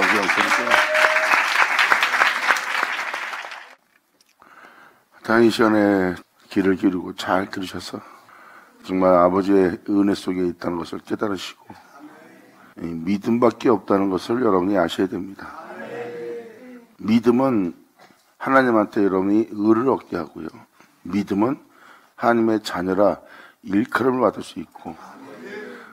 영광드립니다. 다행히 시간에 귀를 기울이고 잘 들으셔서 정말 아버지의 은혜 속에 있다는 것을 깨달으시고 믿음밖에 없다는 것을 여러분이 아셔야 됩니다. 믿음은 하나님한테 여러분이 의를 얻게 하고요. 믿음은 하나님의 자녀라 일컬음을 받을 수 있고,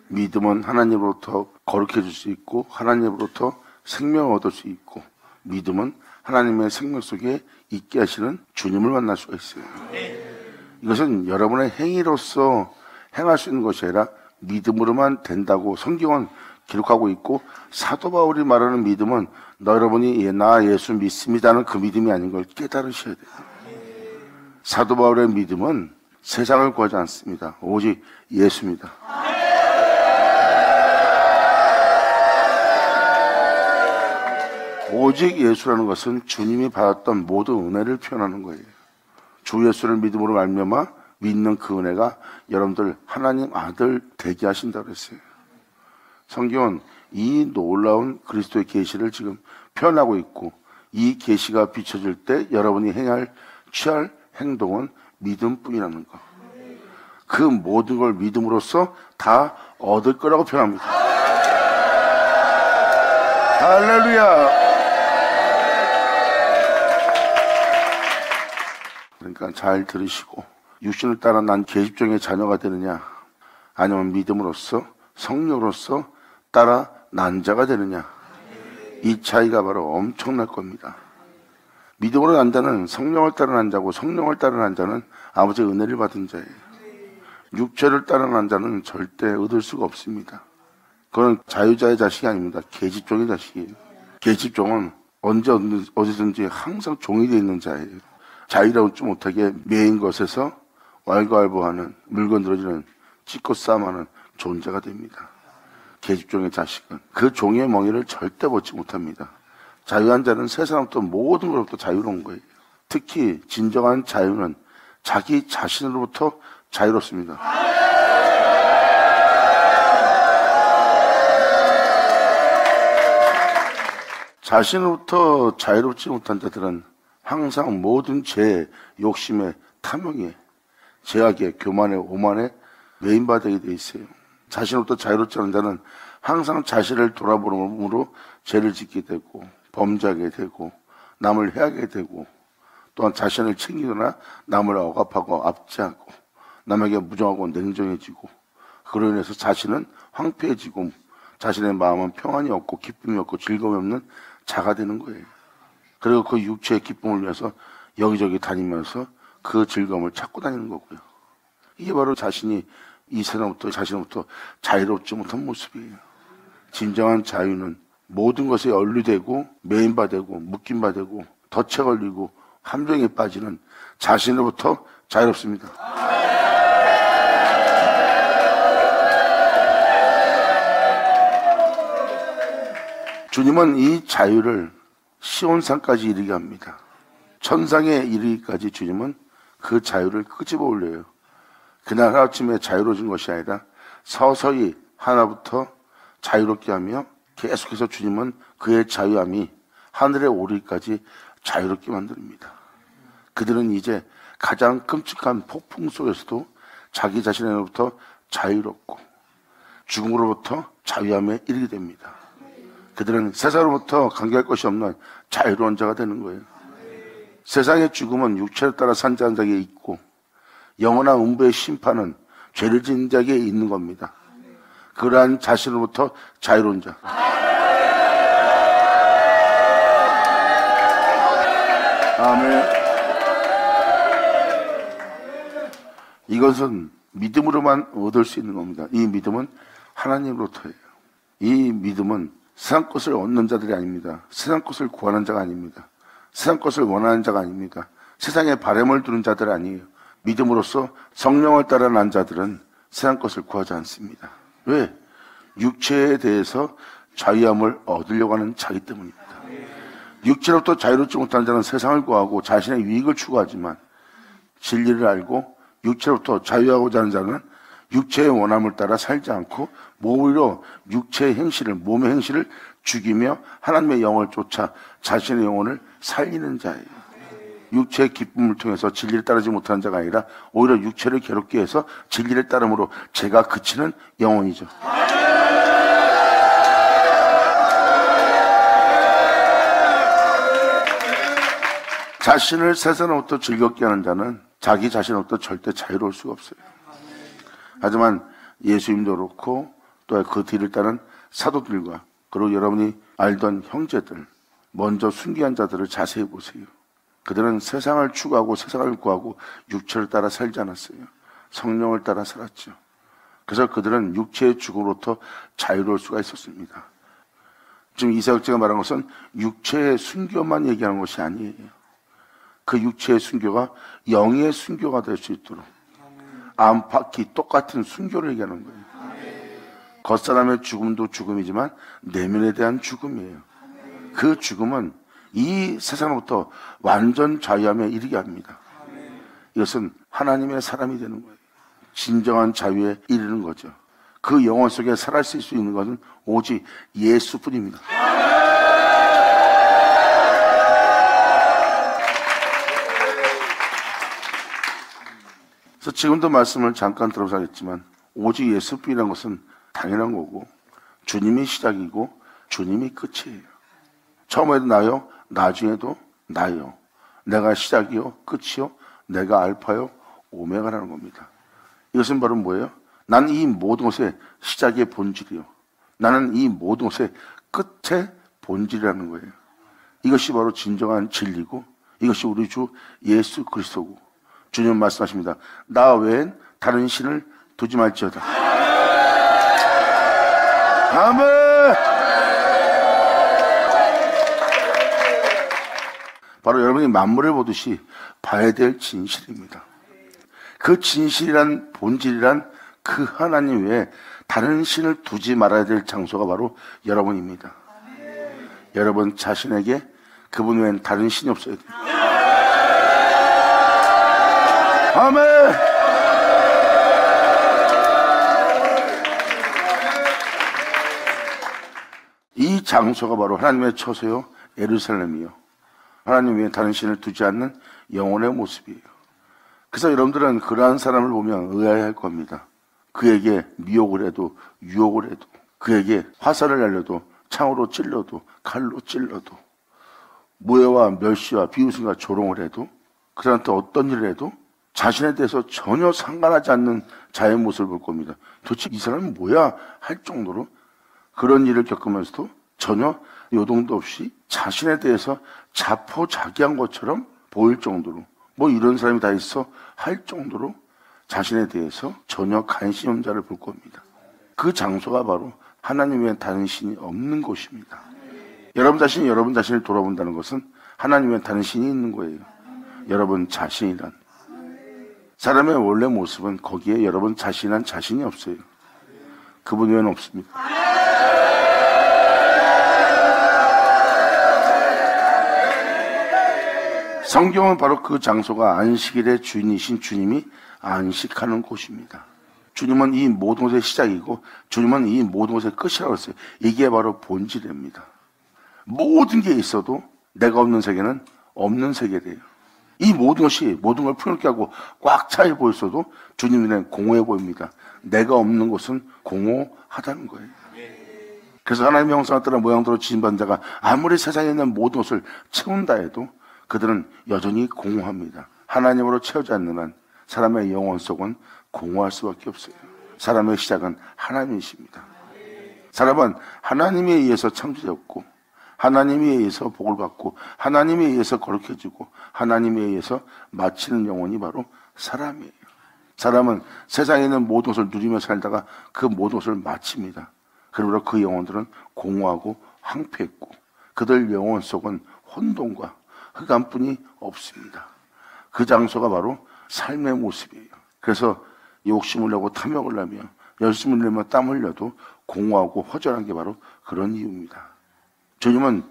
믿음은 하나님으로부터 거룩해 줄 수 있고, 하나님으로부터 생명을 얻을 수 있고, 믿음은 하나님의 생명 속에 있게 하시는 주님을 만날 수가 있어요. 이것은 여러분의 행위로서 행할 수 있는 것이 아니라 믿음으로만 된다고 성경은 기록하고 있고, 사도 바울이 말하는 믿음은 여러분이 나 예수 믿습니다는 그 믿음이 아닌 걸 깨달으셔야 돼요. 사도 바울의 믿음은 세상을 구하지 않습니다. 오직 예수입니다. 오직 예수라는 것은 주님이 받았던 모든 은혜를 표현하는 거예요. 주 예수를 믿음으로 말미암아 믿는 그 은혜가 여러분들 하나님 아들 되게 하신다고 그랬어요. 성경은 이 놀라운 그리스도의 계시를 지금 표현하고 있고, 이 계시가 비춰질 때 여러분이 취할 행동은 믿음뿐이라는 거. 그 모든 걸 믿음으로써 다 얻을 거라고 표현합니다. 할렐루야. 그러니까 잘 들으시고, 육신을 따라 난 계집종의 자녀가 되느냐, 아니면 믿음으로써 성령으로서 따라 난 자가 되느냐, 이 차이가 바로 엄청날 겁니다. 믿음으로 난 자는 성령을 따라 난 자고, 성령을 따라 난 자는 아버지의 은혜를 받은 자예요. 육체를 따라 난 자는 절대 얻을 수가 없습니다. 그건 자유자의 자식이 아닙니다. 계집종의 자식이에요. 계집종은 언제 어디든지 항상 종이 되어 있는 자예요. 자유롭지 못하게 매인 것에서 왈가왈부하는, 물건 들어주는, 찢고 싸움하는 존재가 됩니다. 계집종의 자식은 그 종의 멍에를 절대 벗지 못합니다. 자유한 자는 세상부터 모든 것부터 자유로운 거예요. 특히 진정한 자유는 자기 자신으로부터 자유롭습니다. 자신으로부터 자유롭지 못한 자들은 항상 모든 죄, 욕심에, 탐욕에, 죄악에, 교만에, 오만에 메인바되게 돼 있어요. 자신으로부터 자유롭지 않은 자는 항상 자신을 돌아보므로 죄를 짓게 되고, 범죄하게 되고, 남을 해하게 되고, 또한 자신을 챙기거나 남을 억압하고 압제하고, 남에게 무정하고 냉정해지고, 그로 인해서 자신은 황폐해지고, 자신의 마음은 평안이 없고 기쁨이 없고 즐거움이 없는 자가 되는 거예요. 그리고 그 육체의 기쁨을 위해서 여기저기 다니면서 그 즐거움을 찾고 다니는 거고요. 이게 바로 자신이 이 세상부터 자신부터 자유롭지 못한 모습이에요. 진정한 자유는 모든 것에 연루되고 매인바되고 묶임바되고 덫에 걸리고 함정에 빠지는 자신으로부터 자유롭습니다. 주님은 이 자유를 시온산까지 이르게 합니다. 천상에 이르기까지 주님은 그 자유를 끄집어 올려요. 그날 하루아침에 자유로워진 것이 아니라 서서히 하나부터 자유롭게 하며 계속해서 주님은 그의 자유함이 하늘에 오르기까지 자유롭게 만듭니다. 그들은 이제 가장 끔찍한 폭풍 속에서도 자기 자신으로부터 자유롭고 죽음으로부터 자유함에 이르게 됩니다. 그들은 세상으로부터 관계할 것이 없는 자유로운 자가 되는 거예요. 세상의 죽음은 육체를 따라 산자한 자에게 있고, 영원한 음부의 심판은 죄를 지은 자에게 있는 겁니다. 그러한 자신으로부터 자유로운 자. 아멘. 이것은 믿음으로만 얻을 수 있는 겁니다. 이 믿음은 하나님으로부터예요. 이 믿음은 세상 것을 얻는 자들이 아닙니다. 세상 것을 구하는 자가 아닙니다. 세상 것을 원하는 자가 아닙니다. 세상에 바람을 두는 자들 아니에요. 믿음으로써 성령을 따라 난 자들은 세상 것을 구하지 않습니다. 왜? 육체에 대해서 자유함을 얻으려고 하는 자기 때문입니다. 육체로부터 자유롭지 못한 자는 세상을 구하고 자신의 유익을 추구하지만, 진리를 알고 육체로부터 자유하고자 하는 자는 육체의 원함을 따라 살지 않고 오히려 육체의 행실을, 몸의 행실을 죽이며 하나님의 영을 쫓아 자신의 영혼을 살리는 자예요. 육체의 기쁨을 통해서 진리를 따르지 못하는 자가 아니라 오히려 육체를 괴롭게 해서 진리를 따름으로 죄가 그치는 영혼이죠. 자신을 세상으로부터 즐겁게 하는 자는 자기 자신으로부터 절대 자유로울 수가 없어요. 하지만 예수님도 그렇고 또 그 뒤를 따른 사도들과 그리고 여러분이 알던 형제들, 먼저 순교한 자들을 자세히 보세요. 그들은 세상을 추구하고 세상을 구하고 육체를 따라 살지 않았어요. 성령을 따라 살았죠. 그래서 그들은 육체의 죽음으로부터 자유로울 수가 있었습니다. 지금 이사역자가 말한 것은 육체의 순교만 얘기하는 것이 아니에요. 그 육체의 순교가 영의 순교가 될 수 있도록 안팎이 똑같은 순교를 얘기하는 거예요. 겉사람의 죽음도 죽음이지만 내면에 대한 죽음이에요. 그 죽음은 이 세상으로부터 완전 자유함에 이르게 합니다. 이것은 하나님의 사람이 되는 거예요. 진정한 자유에 이르는 거죠. 그 영혼 속에 살아있을 수 있는 것은 오직 예수뿐입니다. 그래서 지금도 말씀을 잠깐 들어서 하겠지만 오직 예수뿐이라는 것은 당연한 거고 주님이 시작이고 주님이 끝이에요. 처음에도 나요, 나중에도 나요. 내가 시작이요, 끝이요, 내가 알파요, 오메가라는 겁니다. 이것은 바로 뭐예요? 나는 이 모든 것의 시작의 본질이요. 나는 이 모든 것의 끝의 본질이라는 거예요. 이것이 바로 진정한 진리고 이것이 우리 주 예수 그리스도고 주님 말씀하십니다. 나 외엔 다른 신을 두지 말지어다. 아멘! 바로 여러분이 만물을 보듯이 봐야 될 진실입니다. 그 진실이란 본질이란 그 하나님 외에 다른 신을 두지 말아야 될 장소가 바로 여러분입니다. 여러분 자신에게 그분 외엔 다른 신이 없어야 돼요. 아멘! 이 장소가 바로 하나님의 처소요 예루살렘이요. 하나님 외에 다른 신을 두지 않는 영혼의 모습이에요. 그래서 여러분들은 그러한 사람을 보면 의아해할 겁니다. 그에게 미혹을 해도 유혹을 해도 그에게 화살을 날려도 창으로 찔러도 칼로 찔러도 무해와 멸시와 비웃음과 조롱을 해도 그 사람한테 어떤 일을 해도 자신에 대해서 전혀 상관하지 않는 자의 모습을 볼 겁니다. 도대체 이 사람은 뭐야 할 정도로 그런 일을 겪으면서도 전혀 요동도 없이 자신에 대해서 자포자기한 것처럼 보일 정도로 뭐 이런 사람이 다 있어 할 정도로 자신에 대해서 전혀 관심 없는 자를 볼 겁니다. 그 장소가 바로 하나님 외에 다른 신이 없는 곳입니다. 여러분 자신이 여러분 자신을 돌아본다는 것은 하나님 외에 다른 신이 있는 거예요. 여러분 자신이란 사람의 원래 모습은 거기에 여러분 자신이란 자신이 없어요. 그분 외에는 없습니다. 성경은 바로 그 장소가 안식일의 주인이신 주님이 안식하는 곳입니다. 주님은 이 모든 것의 시작이고 주님은 이 모든 것의 끝이라고 했어요. 이게 바로 본질입니다. 모든 게 있어도 내가 없는 세계는 없는 세계래요. 이 모든 것이 모든 걸 풍요롭게 하고 꽉 차 보였어도 주님은 공허해 보입니다. 내가 없는 것은 공허하다는 거예요. 그래서 하나님의 형상을 따라 모양대로 지음받은 자가 아무리 세상에 있는 모든 것을 채운다 해도 그들은 여전히 공허합니다. 하나님으로 채우지 않는 한 사람의 영혼 속은 공허할 수밖에 없어요. 사람의 시작은 하나님이십니다. 사람은 하나님에 의해서 창조되었고 하나님에 의해서 복을 받고 하나님에 의해서 거룩해지고 하나님에 의해서 마치는 영혼이 바로 사람이에요. 사람은 세상에 있는 모든 것을 누리며 살다가 그 모든 것을 마칩니다. 그러므로 그 영혼들은 공허하고 황폐했고 그들 영혼 속은 혼돈과 흑암뿐이 없습니다. 그 장소가 바로 삶의 모습이에요. 그래서 욕심을 내고 탐욕을 하며 열심을 내며 땀 흘려도 공허하고 허전한 게 바로 그런 이유입니다. 주님은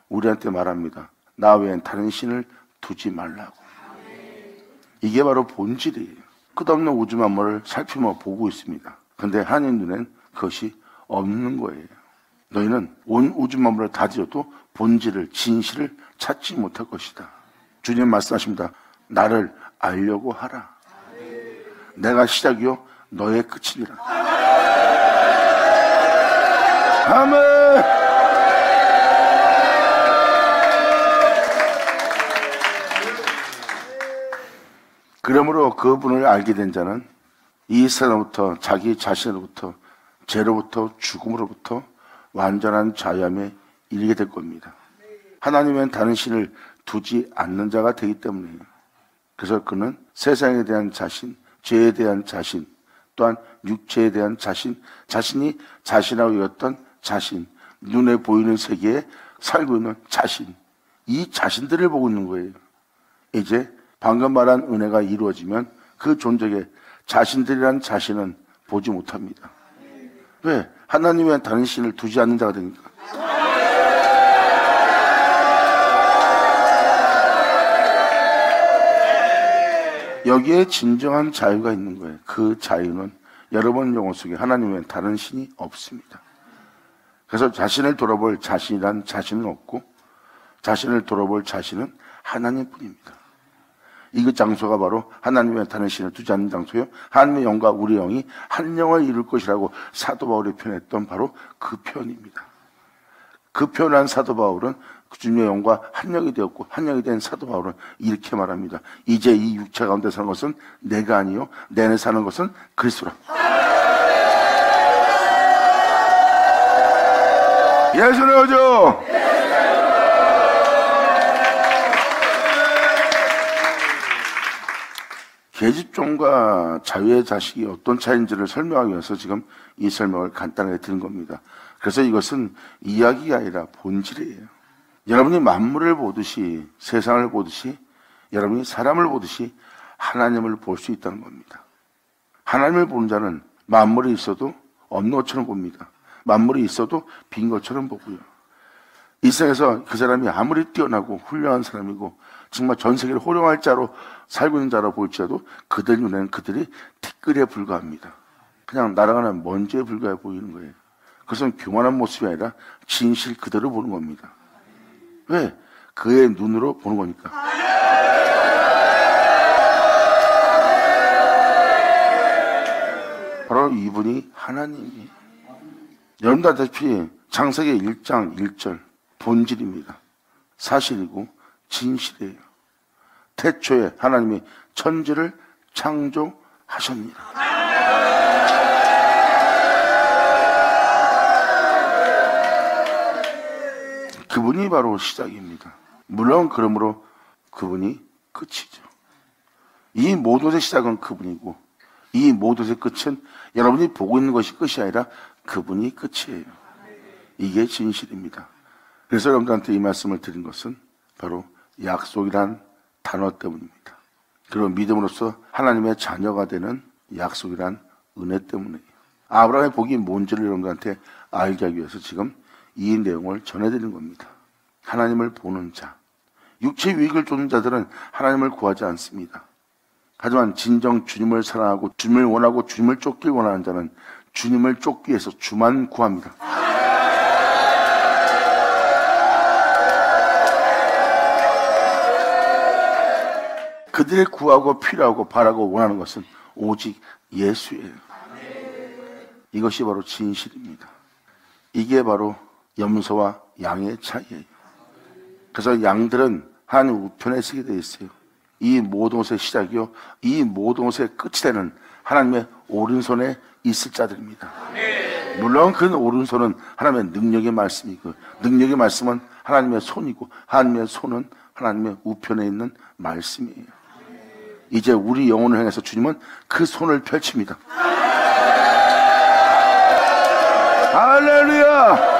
우리한테 말합니다. 나 외엔 다른 신을 두지 말라고. 이게 바로 본질이에요. 끝없는 우주 만물을 살피며 보고 있습니다. 근데 하나님 눈엔 그것이 없는 거예요. 너희는 온 우주 만물을 다 뒤져도 본질을, 진실을 찾지 못할 것이다. 주님 말씀하십니다. 나를 알려고 하라. 내가 시작이요 너의 끝이니라. 아멘. 그러므로 그분을 알게 된 자는 이 세상으로부터 자기 자신으로부터 죄로부터 죽음으로부터 완전한 자유함에 이르게 될 겁니다. 하나님은 다른 신을 두지 않는 자가 되기 때문이에요. 그래서 그는 세상에 대한 자신, 죄에 대한 자신, 또한 육체에 대한 자신, 자신이 자신하고 여겼던 자신, 눈에 보이는 세계에 살고 있는 자신, 이 자신들을 보고 있는 거예요. 이제 방금 말한 은혜가 이루어지면 그 존재에 자신들이란 자신은 보지 못합니다. 왜? 하나님의 다른 신을 두지 않는 자가 되니까. 여기에 진정한 자유가 있는 거예요. 그 자유는 여러분 영혼 속에 하나님의 다른 신이 없습니다. 그래서 자신을 돌아볼 자신이란 자신은 없고 자신을 돌아볼 자신은 하나님뿐입니다. 이 장소가 바로 하나님의 다른 신을 두지 않는 장소요. 하나님의 영과 우리 영이 한 영을 이룰 것이라고 사도 바울이 표현했던 바로 그 표현입니다. 그 표현한 사도 바울은 주님의 영과 한 영이 되었고 한 영이 된 사도 바울은 이렇게 말합니다. 이제 이 육체 가운데 사는 것은 내가 아니요 내 안에 사는 것은 그리스도라. 예수는 오죠. 계집종과 자유의 자식이 어떤 차이인지를 설명하기 위해서 지금 이 설명을 간단하게 드린 겁니다. 그래서 이것은 이야기가 아니라 본질이에요. 여러분이 만물을 보듯이 세상을 보듯이 여러분이 사람을 보듯이 하나님을 볼 수 있다는 겁니다. 하나님을 보는 자는 만물이 있어도 없는 것처럼 봅니다. 만물이 있어도 빈 것처럼 보고요. 이 세상에서 그 사람이 아무리 뛰어나고 훌륭한 사람이고 정말 전 세계를 호령할 자로 살고 있는 자로 볼지라도 그들 눈에는 그들이 티끌에 불과합니다. 그냥 날아가는 먼지에 불과해 보이는 거예요. 그것은 교만한 모습이 아니라 진실 그대로 보는 겁니다. 왜? 그의 눈으로 보는 거니까. 바로 이분이 하나님이에요. 여러분도 알다시피 창세기 1장 1절 본질입니다. 사실이고 진실이에요. 태초에 하나님이 천지를 창조하셨습니다. 그분이 바로 시작입니다. 물론 그러므로 그분이 끝이죠. 이 모든 것의 시작은 그분이고 이 모든 것의 끝은 여러분이 보고 있는 것이 끝이 아니라 그분이 끝이에요. 이게 진실입니다. 그래서 여러분들한테 이 말씀을 드린 것은 바로 약속이란 단어 때문입니다. 그리고 믿음으로써 하나님의 자녀가 되는 약속이란 은혜 때문이에요. 아브라함의 복이 뭔지를 여러분들한테 알게 하기 위해서 지금 이 내용을 전해드리는 겁니다. 하나님을 보는 자, 육체 유익을 쫓는 자들은 하나님을 구하지 않습니다. 하지만 진정 주님을 사랑하고 주님을 원하고 주님을 쫓길 원하는 자는 주님을 쫓기 위해서 주만 구합니다. 그들이 구하고 필요하고 바라고 원하는 것은 오직 예수예요. 이것이 바로 진실입니다. 이게 바로 염소와 양의 차이예요. 그래서 양들은 하나님 우편에 서게 되어 있어요. 이 모든 것의 시작이요, 이 모든 것의 끝이 되는 하나님의 오른손에 있을 자들입니다. 물론 그 오른손은 하나님의 능력의 말씀이고 능력의 말씀은 하나님의 손이고 하나님의 손은 하나님의 우편에 있는 말씀이에요. 이제 우리 영혼을 향해서 주님은 그 손을 펼칩니다. 할렐루야!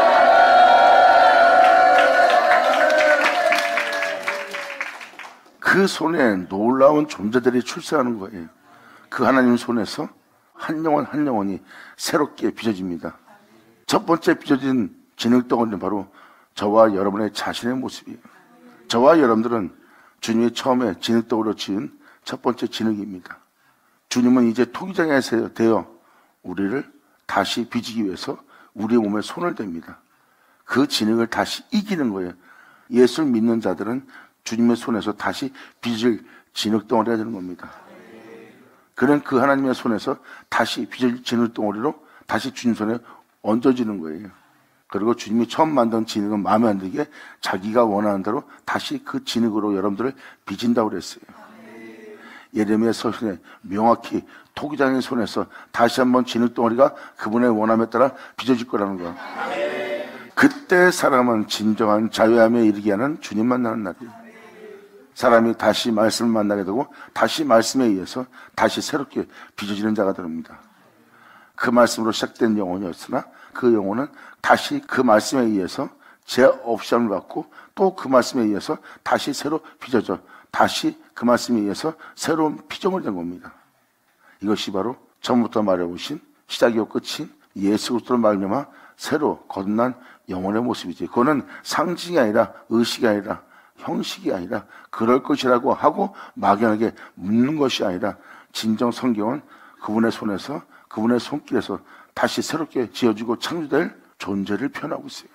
그 손에 놀라운 존재들이 출세하는 거예요. 그 하나님 손에서 한 영혼 한 영혼이 새롭게 빚어집니다. 첫 번째 빚어진 진흙덩어리는 바로 저와 여러분의 자신의 모습이에요. 저와 여러분들은 주님이 처음에 진흙덩어리로 지은 첫 번째 진흙입니다. 주님은 이제 토기장에 되어 우리를 다시 빚기 위해서 우리의 몸에 손을 댑니다. 그 진흙을 다시 이기는 거예요. 예수를 믿는 자들은 주님의 손에서 다시 빚을 진흙 덩어리가 되는 겁니다. 그는 그 하나님의 손에서 다시 빚을 진흙 덩어리로 다시 주님 손에 얹어지는 거예요. 그리고 주님이 처음 만든 진흙은 마음에 안 들게 자기가 원하는 대로 다시 그 진흙으로 여러분들을 빚인다고 그랬어요. 예레미야 서신에 명확히 토기장의 손에서 다시 한번 진흙 덩어리가 그분의 원함에 따라 빚어질 거라는 거예요. 그때 사람은 진정한 자유함에 이르게 하는 주님 만나는 날이에요. 사람이 다시 말씀을 만나게 되고 다시 말씀에 의해서 다시 새롭게 빚어지는 자가 됩니다. 그 말씀으로 시작된 영혼이었으나 그 영혼은 다시 그 말씀에 의해서 죄 없이함을 받고 또 그 말씀에 의해서 다시 새로 빚어져 다시 그 말씀에 의해서 새로운 피조물이 된 겁니다. 이것이 바로 처음부터 말해보신 시작이요 끝인 예수 그리스도로 말미암아 새로 거듭난 영혼의 모습이지. 그거는 상징이 아니라 의식이 아니라 형식이 아니라 그럴 것이라고 하고 막연하게 묻는 것이 아니라 진정 성경은 그분의 손에서 그분의 손길에서 다시 새롭게 지어지고 창조될 존재를 표현하고 있어요.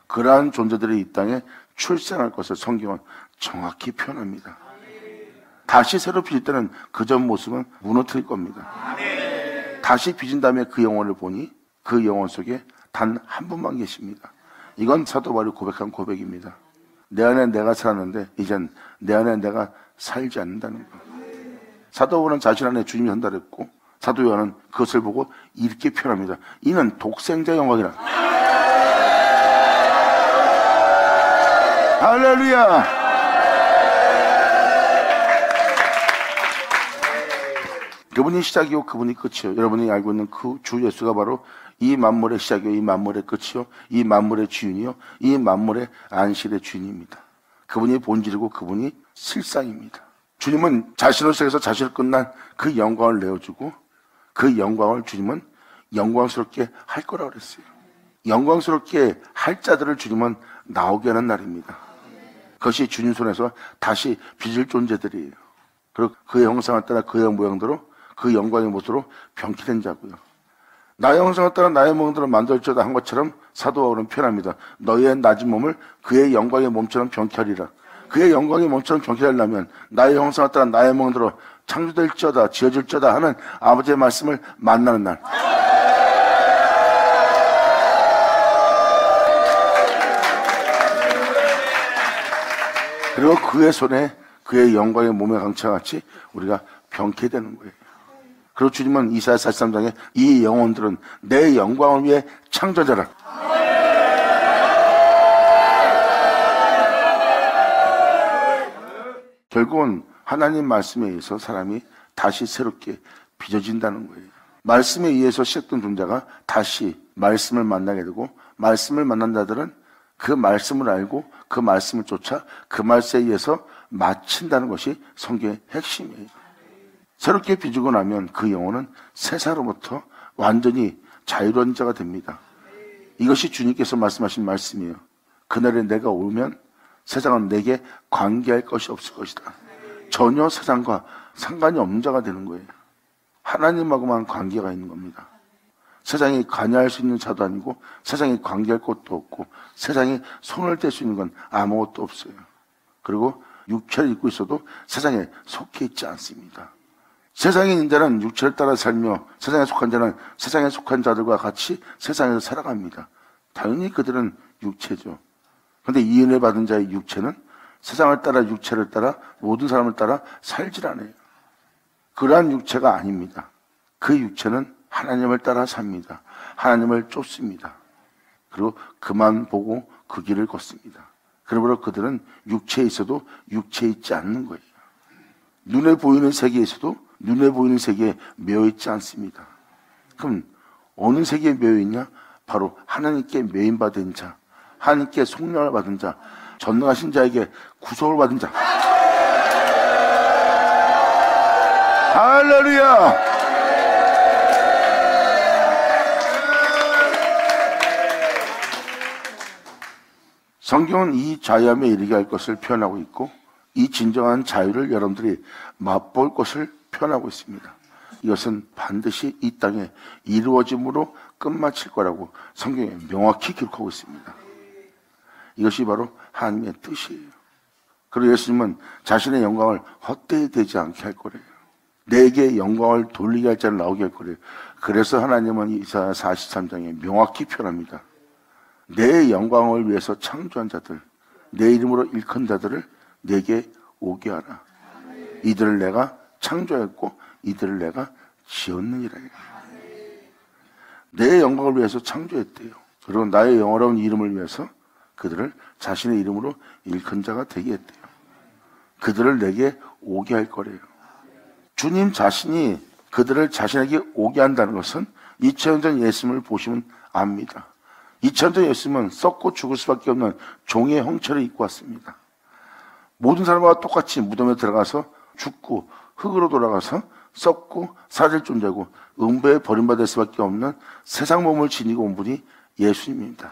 그러한 존재들이 이 땅에 출생할 것을 성경은 정확히 표현합니다. 다시 새로 빚을 때는 그 전 모습은 무너뜨릴 겁니다. 다시 빚은 다음에 그 영혼을 보니 그 영혼 속에 단 한 분만 계십니다. 이건 사도 바울이 고백한 고백입니다. 내 안에 내가 살았는데 이젠 내 안에 내가 살지 않는다는 것. 사도 바울은 자신 안에 주님이 산다 그랬고 사도 요한은 그것을 보고 이렇게 표현합니다. 이는 독생자 영광이라. 할렐루야. 그분이 시작이요 그분이 끝이요. 여러분이 알고 있는 그 주 예수가 바로 이 만물의 시작이요 이 만물의 끝이요 이 만물의 주인이요 이 만물의 안식의 주인입니다. 그분이 본질이고 그분이 실상입니다. 주님은 자신으로서 자신을 끝난 그 영광을 내어주고 그 영광을 주님은 영광스럽게 할 거라고 그랬어요. 영광스럽게 할 자들을 주님은 나오게 하는 날입니다. 그것이 주님 손에서 다시 빚을 존재들이에요. 그리고 그의 형상을 따라 그의 모양대로 그 영광의 모습으로 병기된 자고요. 나의 형상을 따라 나의 모양대로 만들어져다 한 것처럼 사도 바울은 표현합니다. 너희의 낮은 몸을 그의 영광의 몸처럼 병케하리라. 그의 영광의 몸처럼 병케하려면 나의 형상을 따라 나의 모양대로 창조될지어다 지어질지어다 하는 아버지의 말씀을 만나는 날. 그리고 그의 손에 그의 영광의 몸의 강체와 같이 우리가 병케되는 거예요. 그리고 주님은 이사야 43장에 이 영혼들은 내 영광을 위해 창조자라. 결국은 하나님 말씀에 의해서 사람이 다시 새롭게 빚어진다는 거예요. 말씀에 의해서 시작된 존재가 다시 말씀을 만나게 되고 말씀을 만난 자들은 그 말씀을 알고 그 말씀을 쫓아 그 말씀에 의해서 마친다는 것이 성경의 핵심이에요. 새롭게 빚고 나면 그 영혼은 세사로부터 완전히 자유로운 자가 됩니다. 이것이 주님께서 말씀하신 말씀이에요. 그날에 내가 오면 세상은 내게 관계할 것이 없을 것이다. 전혀 세상과 상관이 없는 자가 되는 거예요. 하나님하고만 관계가 있는 겁니다. 세상에 관여할 수 있는 자도 아니고 세상에 관계할 것도 없고 세상에 손을 댈 수 있는 건 아무것도 없어요. 그리고 육체를 입고 있어도 세상에 속해 있지 않습니다. 세상에 있는 자는 육체를 따라 살며 세상에 속한 자는 세상에 속한 자들과 같이 세상에서 살아갑니다. 당연히 그들은 육체죠. 그런데 이 은혜 받은 자의 육체는 세상을 따라 육체를 따라 모든 사람을 따라 살질 않아요. 그러한 육체가 아닙니다. 그 육체는 하나님을 따라 삽니다. 하나님을 쫓습니다. 그리고 그만 보고 그 길을 걷습니다. 그러므로 그들은 육체에 있어도 육체에 있지 않는 거예요. 눈에 보이는 세계에 있어도 눈에 보이는 세계에 매여있지 않습니다. 그럼 어느 세계에 매여있냐? 바로 하나님께 매인받은 자, 하나님께 속량을 받은 자, 전능하신 자에게 구속을 받은 자. 할렐루야! 성경은 이 자유함에 이르게 할 것을 표현하고 있고 이 진정한 자유를 여러분들이 맛볼 것을 표현하고 있습니다. 이것은 반드시 이 땅에 이루어짐으로 끝마칠 거라고 성경에 명확히 기록하고 있습니다. 이것이 바로 하나님의 뜻이에요. 그리고 예수님은 자신의 영광을 헛되이 되지 않게 할 거래요. 내게 영광을 돌리게 할 자를 나오게 할 거래요. 그래서 하나님은 이사야 43장에 명확히 표현합니다. 내 영광을 위해서 창조한 자들, 내 이름으로 일컫는 자들을 내게 오게 하라. 이들을 내가 창조했고 이들을 내가 지었느니라. 내 영광을 위해서 창조했대요. 그리고 나의 영화로운 이름을 위해서 그들을 자신의 이름으로 일컫는 자가 되게 했대요. 그들을 내게 오게 할 거래요. 주님 자신이 그들을 자신에게 오게 한다는 것은 2000년 전 예수님을 보시면 압니다. 2000년 전 예수님은 썩고 죽을 수밖에 없는 종의 형체를 입고 왔습니다. 모든 사람과 똑같이 무덤에 들어가서 죽고 흙으로 돌아가서 썩고 사라질 존재고 음부에 버림받을 수밖에 없는 세상 몸을 지니고 온 분이 예수님입니다.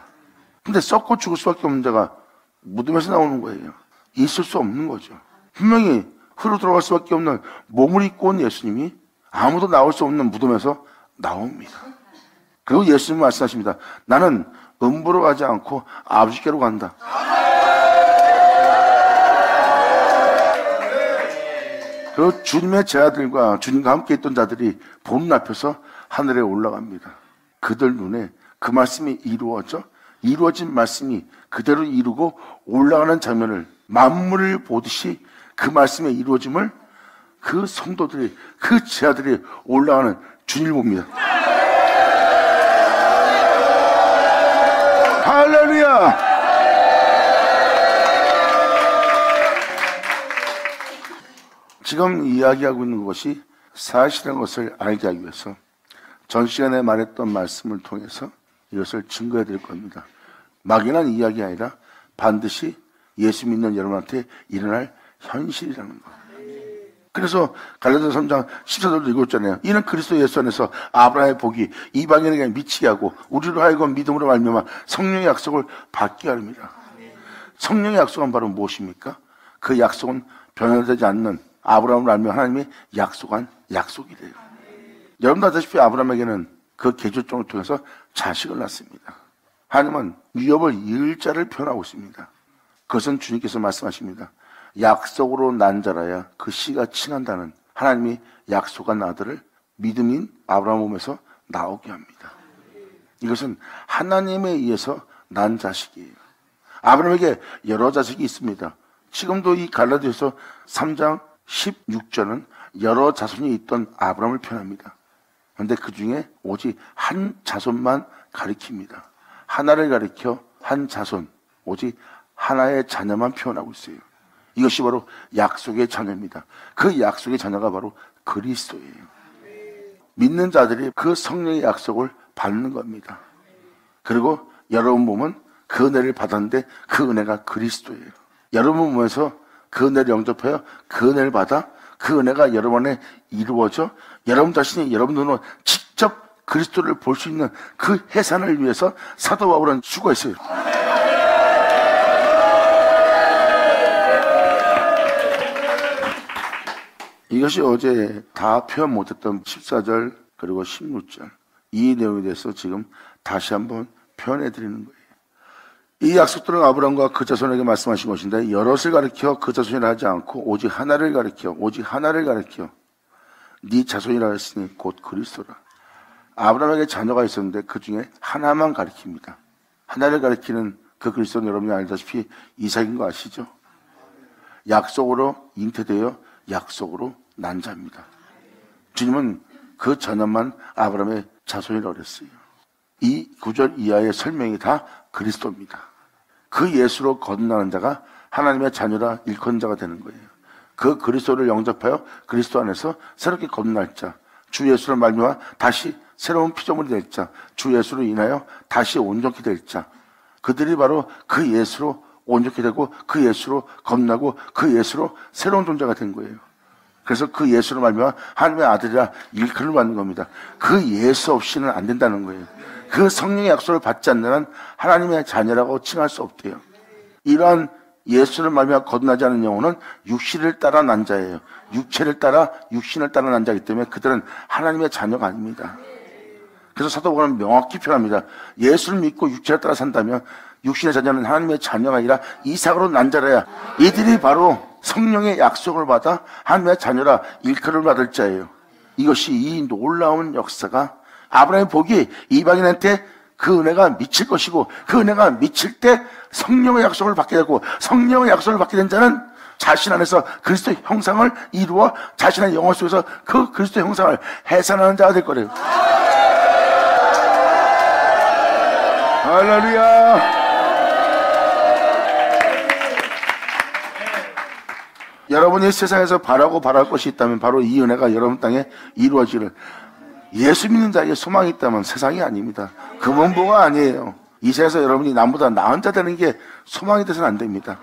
근데 썩고 죽을 수밖에 없는 자가 무덤에서 나오는 거예요. 있을 수 없는 거죠. 분명히 흙으로 돌아갈 수밖에 없는 몸을 입고 온 예수님이 아무도 나올 수 없는 무덤에서 나옵니다. 그리고 예수님은 말씀하십니다. 나는 음부로 가지 않고 아버지께로 간다. 그리고 주님의 제자들과 주님과 함께 있던 자들이 보는 앞에서 하늘에 올라갑니다. 그들 눈에 그 말씀이 이루어진 말씀이 그대로 이루고 올라가는 장면을 만물을 보듯이 그 말씀의 이루어짐을 그 성도들이, 그 제자들이 올라가는 주님을 봅니다. 할렐루야! 지금 이야기하고 있는 것이 사실이라는 것을 알게 하기 위해서 전 시간에 말했던 말씀을 통해서 이것을 증거해 드릴 겁니다. 막연한 이야기 아니라 반드시 예수 믿는 여러분한테 일어날 현실이라는 것. 그래서 갈라디아서 3장 14절도 읽었잖아요. 이는 그리스도 예수 안에서 아브라함의 복이 이방인에게 미치게 하고 우리로 하여금 믿음으로 말미암아 성령의 약속을 받게 하렵니다. 성령의 약속은 바로 무엇입니까? 그 약속은 변화되지 않는 아브라함을 알며 하나님이 약속한 약속이래요. 여러분도 아시다시피 아브라함에게는 그 계절종을 통해서 자식을 낳습니다. 하나님은 유업을 이을 자를 표현하고 있습니다. 그것은 주님께서 말씀하십니다. 약속으로 난 자라야 그 씨가 칭한다는 하나님이 약속한 아들을 믿음인 아브라함 몸에서 나오게 합니다. 이것은 하나님에 의해서 난 자식이에요. 아브라함에게 여러 자식이 있습니다. 지금도 이 갈라디아서 3장 16절은 여러 자손이 있던 아브라함을 표현합니다. 그런데 그 중에 오직 한 자손만 가리킵니다. 하나를 가리켜 한 자손, 오직 하나의 자녀만 표현하고 있어요. 이것이 바로 약속의 자녀입니다. 그 약속의 자녀가 바로 그리스도예요. 믿는 자들이 그 성령의 약속을 받는 겁니다. 그리고 여러분 몸은 그 은혜를 받았는데 그 은혜가 그리스도예요. 여러분 몸에서 그 은혜를 영접하여 그 은혜를 받아 그 은혜가 여러분 안에 이루어져 여러분 자신이 여러분 눈으로 직접 그리스도를 볼 수 있는 그 해산을 위해서 사도 바울은 수고했어요. 이것이 어제 다 표현 못했던 14절 그리고 16절 이 내용에 대해서 지금 다시 한번 표현해 드리는 거예요. 이 약속들은 아브라함과 그 자손에게 말씀하신 것인데 여럿을 가리켜 그 자손이라 하지 않고 오직 하나를 가리켜 네 자손이라 했으니 곧 그리스도라. 아브라함에게 자녀가 있었는데 그 중에 하나만 가리킵니다. 하나를 가리키는 그 그리스도는 여러분이 알다시피 이삭인 거 아시죠? 약속으로 잉태되어 약속으로 난 자입니다. 주님은 그 자녀만 아브라함의 자손이라고 그랬어요. 이 구절 이하의 설명이 다 그리스도입니다. 그 예수로 거듭나는 자가 하나님의 자녀라 일컫는 자가 되는 거예요. 그 그리스도를 영접하여 그리스도 안에서 새롭게 거듭날 자, 주 예수를 말미암아 다시 새로운 피조물이 될 자, 주 예수로 인하여 다시 온전히 될 자, 그들이 바로 그 예수로 온전히 되고 그 예수로 겁나고 그 예수로 새로운 존재가 된 거예요. 그래서 그 예수로 말미암아 하나님의 아들이라 일컬음을 받는 겁니다. 그 예수 없이는 안 된다는 거예요. 그 성령의 약속을 받지 않는 한 하나님의 자녀라고 칭할 수 없대요. 이러한 예수를 말미암아 거듭나지 않은 영혼은 육신을 따라 난 자예요. 육체를 따라 육신을 따라 난 자이기 때문에 그들은 하나님의 자녀가 아닙니다. 그래서 사도 바울은 명확히 표현합니다. 예수를 믿고 육체를 따라 산다면 육신의 자녀는 하나님의 자녀가 아니라 이삭으로 난 자라야 이들이 바로 성령의 약속을 받아 하나님의 자녀라 일컬음을 받을 자예요. 이것이 이 놀라운 역사가 아브라함의 복이 이방인한테 그 은혜가 미칠 것이고 그 은혜가 미칠 때 성령의 약속을 받게 되고 성령의 약속을 받게 된 자는 자신 안에서 그리스도의 형상을 이루어 자신의 영혼 속에서 그 그리스도의 형상을 해산하는 자가 될 거래요. 할렐루야. 여러분이 세상에서 바라고 바랄 것이 있다면 바로 이 은혜가 여러분 땅에 이루어지를. 예수 믿는 자에게 소망이 있다면 세상이 아닙니다. 금은보가 아니에요. 이 세상에서 여러분이 남보다 나은 자 되는 게 소망이 돼서는 안 됩니다.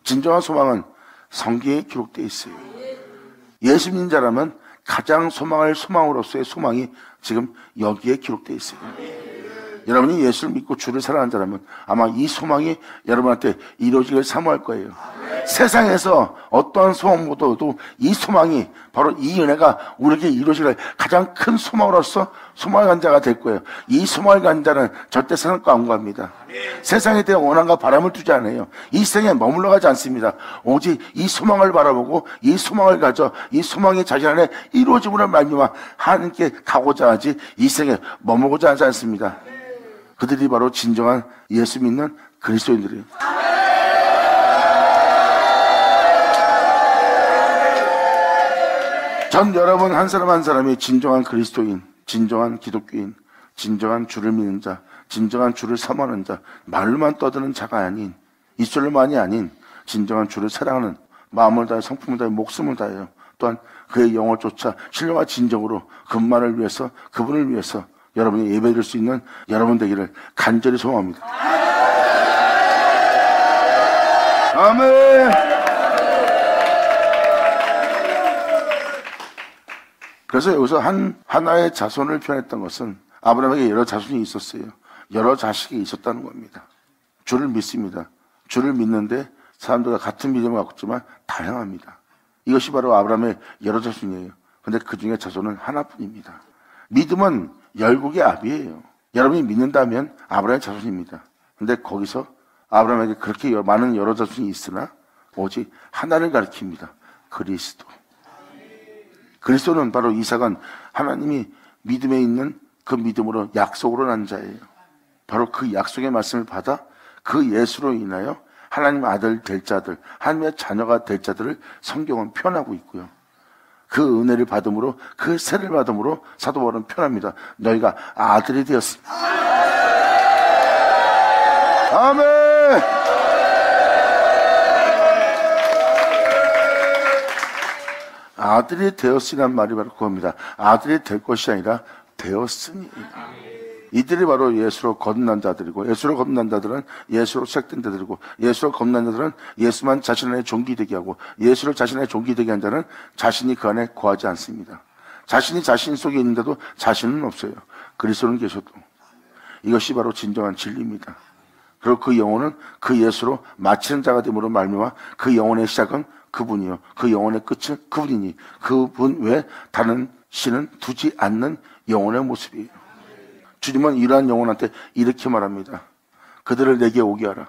진정한 소망은 성경에 기록되어 있어요. 예수 믿는 자라면 가장 소망할 소망으로서의 소망이 지금 여기에 기록되어 있어요. 여러분이 예수를 믿고 주를 사랑하는 자라면 아마 이 소망이 여러분한테 이루어지길 사모할 거예요. 세상에서 어떠한 소망보다도 이 소망이 바로 이 은혜가 우리에게 이루어지길 가장 큰 소망으로서 소망을 간 자가 될 거예요. 이 소망을 간 자는 절대 세상과 안 갑니다. 세상에 대한 원한과 바람을 두지 않아요. 이 세상에 머물러 가지 않습니다. 오직 이 소망을 바라보고 이 소망을 가져 이 소망이 자신 안에 이루어짐으로 말미암아 하나님께 가고자 하지 이 세상에 머물고자 하지 않습니다. 그들이 바로 진정한 예수 믿는 그리스도인들이에요. 전 여러분 한 사람 한 사람이 진정한 그리스도인, 진정한 기독교인, 진정한 주를 믿는 자, 진정한 주를 사모하는 자, 말로만 떠드는 자가 아닌, 입술로만이 아닌 진정한 주를 사랑하는 마음을 다해 성품을 다해 목숨을 다해요. 또한 그의 영을 쫓아 신령과 진정으로 그분만을 위해서 그분을 위해서 여러분이 예배드릴 수 있는 여러분 되기를 간절히 소망합니다. 아멘. 그래서 여기서 하나의 자손을 표현했던 것은 아브라함에게 여러 자손이 있었어요. 여러 자식이 있었다는 겁니다. 주를 믿습니다. 주를 믿는데 사람들과 같은 믿음을 갖고 있지만 다양합니다. 이것이 바로 아브라함의 여러 자손이에요. 그런데 그 중에 자손은 하나뿐입니다. 믿음은 열국의 압이에요. 여러분이 믿는다면 아브라함의 자손입니다. 그런데 거기서 아브라함에게 그렇게 많은 여러 자손이 있으나 오직 하나를 가리킵니다. 그리스도. 그리스도는 바로 이삭은 하나님이 믿음에 있는 그 믿음으로 약속으로 난 자예요. 바로 그 약속의 말씀을 받아 그 예수로 인하여 하나님 아들 될 자들, 하나님의 자녀가 될 자들을 성경은 표현하고 있고요. 그 은혜를 받음으로, 그 세를 받음으로 사도 바울은 표현합니다. 너희가 아들이 되었습니다. 아멘. 아들이 되었으란 말이 바로 그겁니다. 아들이 될 것이 아니라 되었으니. 이들이 바로 예수로 거듭난 자들이고, 예수로 거듭난 자들은 예수로 시작된 자들이고, 예수로 거듭난 자들은 예수만 자신 안에 존귀되게 하고, 예수를 자신 안에 존귀되게 한 자는 자신이 그 안에 거하지 않습니다. 자신이 자신 속에 있는데도 자신은 없어요. 그리스도는 계셔도. 이것이 바로 진정한 진리입니다. 그리고 그 영혼은 그 예수로 마치는 자가 됨으로 말미암아 그 영혼의 시작은 그분이요, 그 영혼의 끝은 그분이니 그분 외에 다른 신은 두지 않는 영혼의 모습이에요. 주님은 이러한 영혼한테 이렇게 말합니다. 그들을 내게 오게 하라.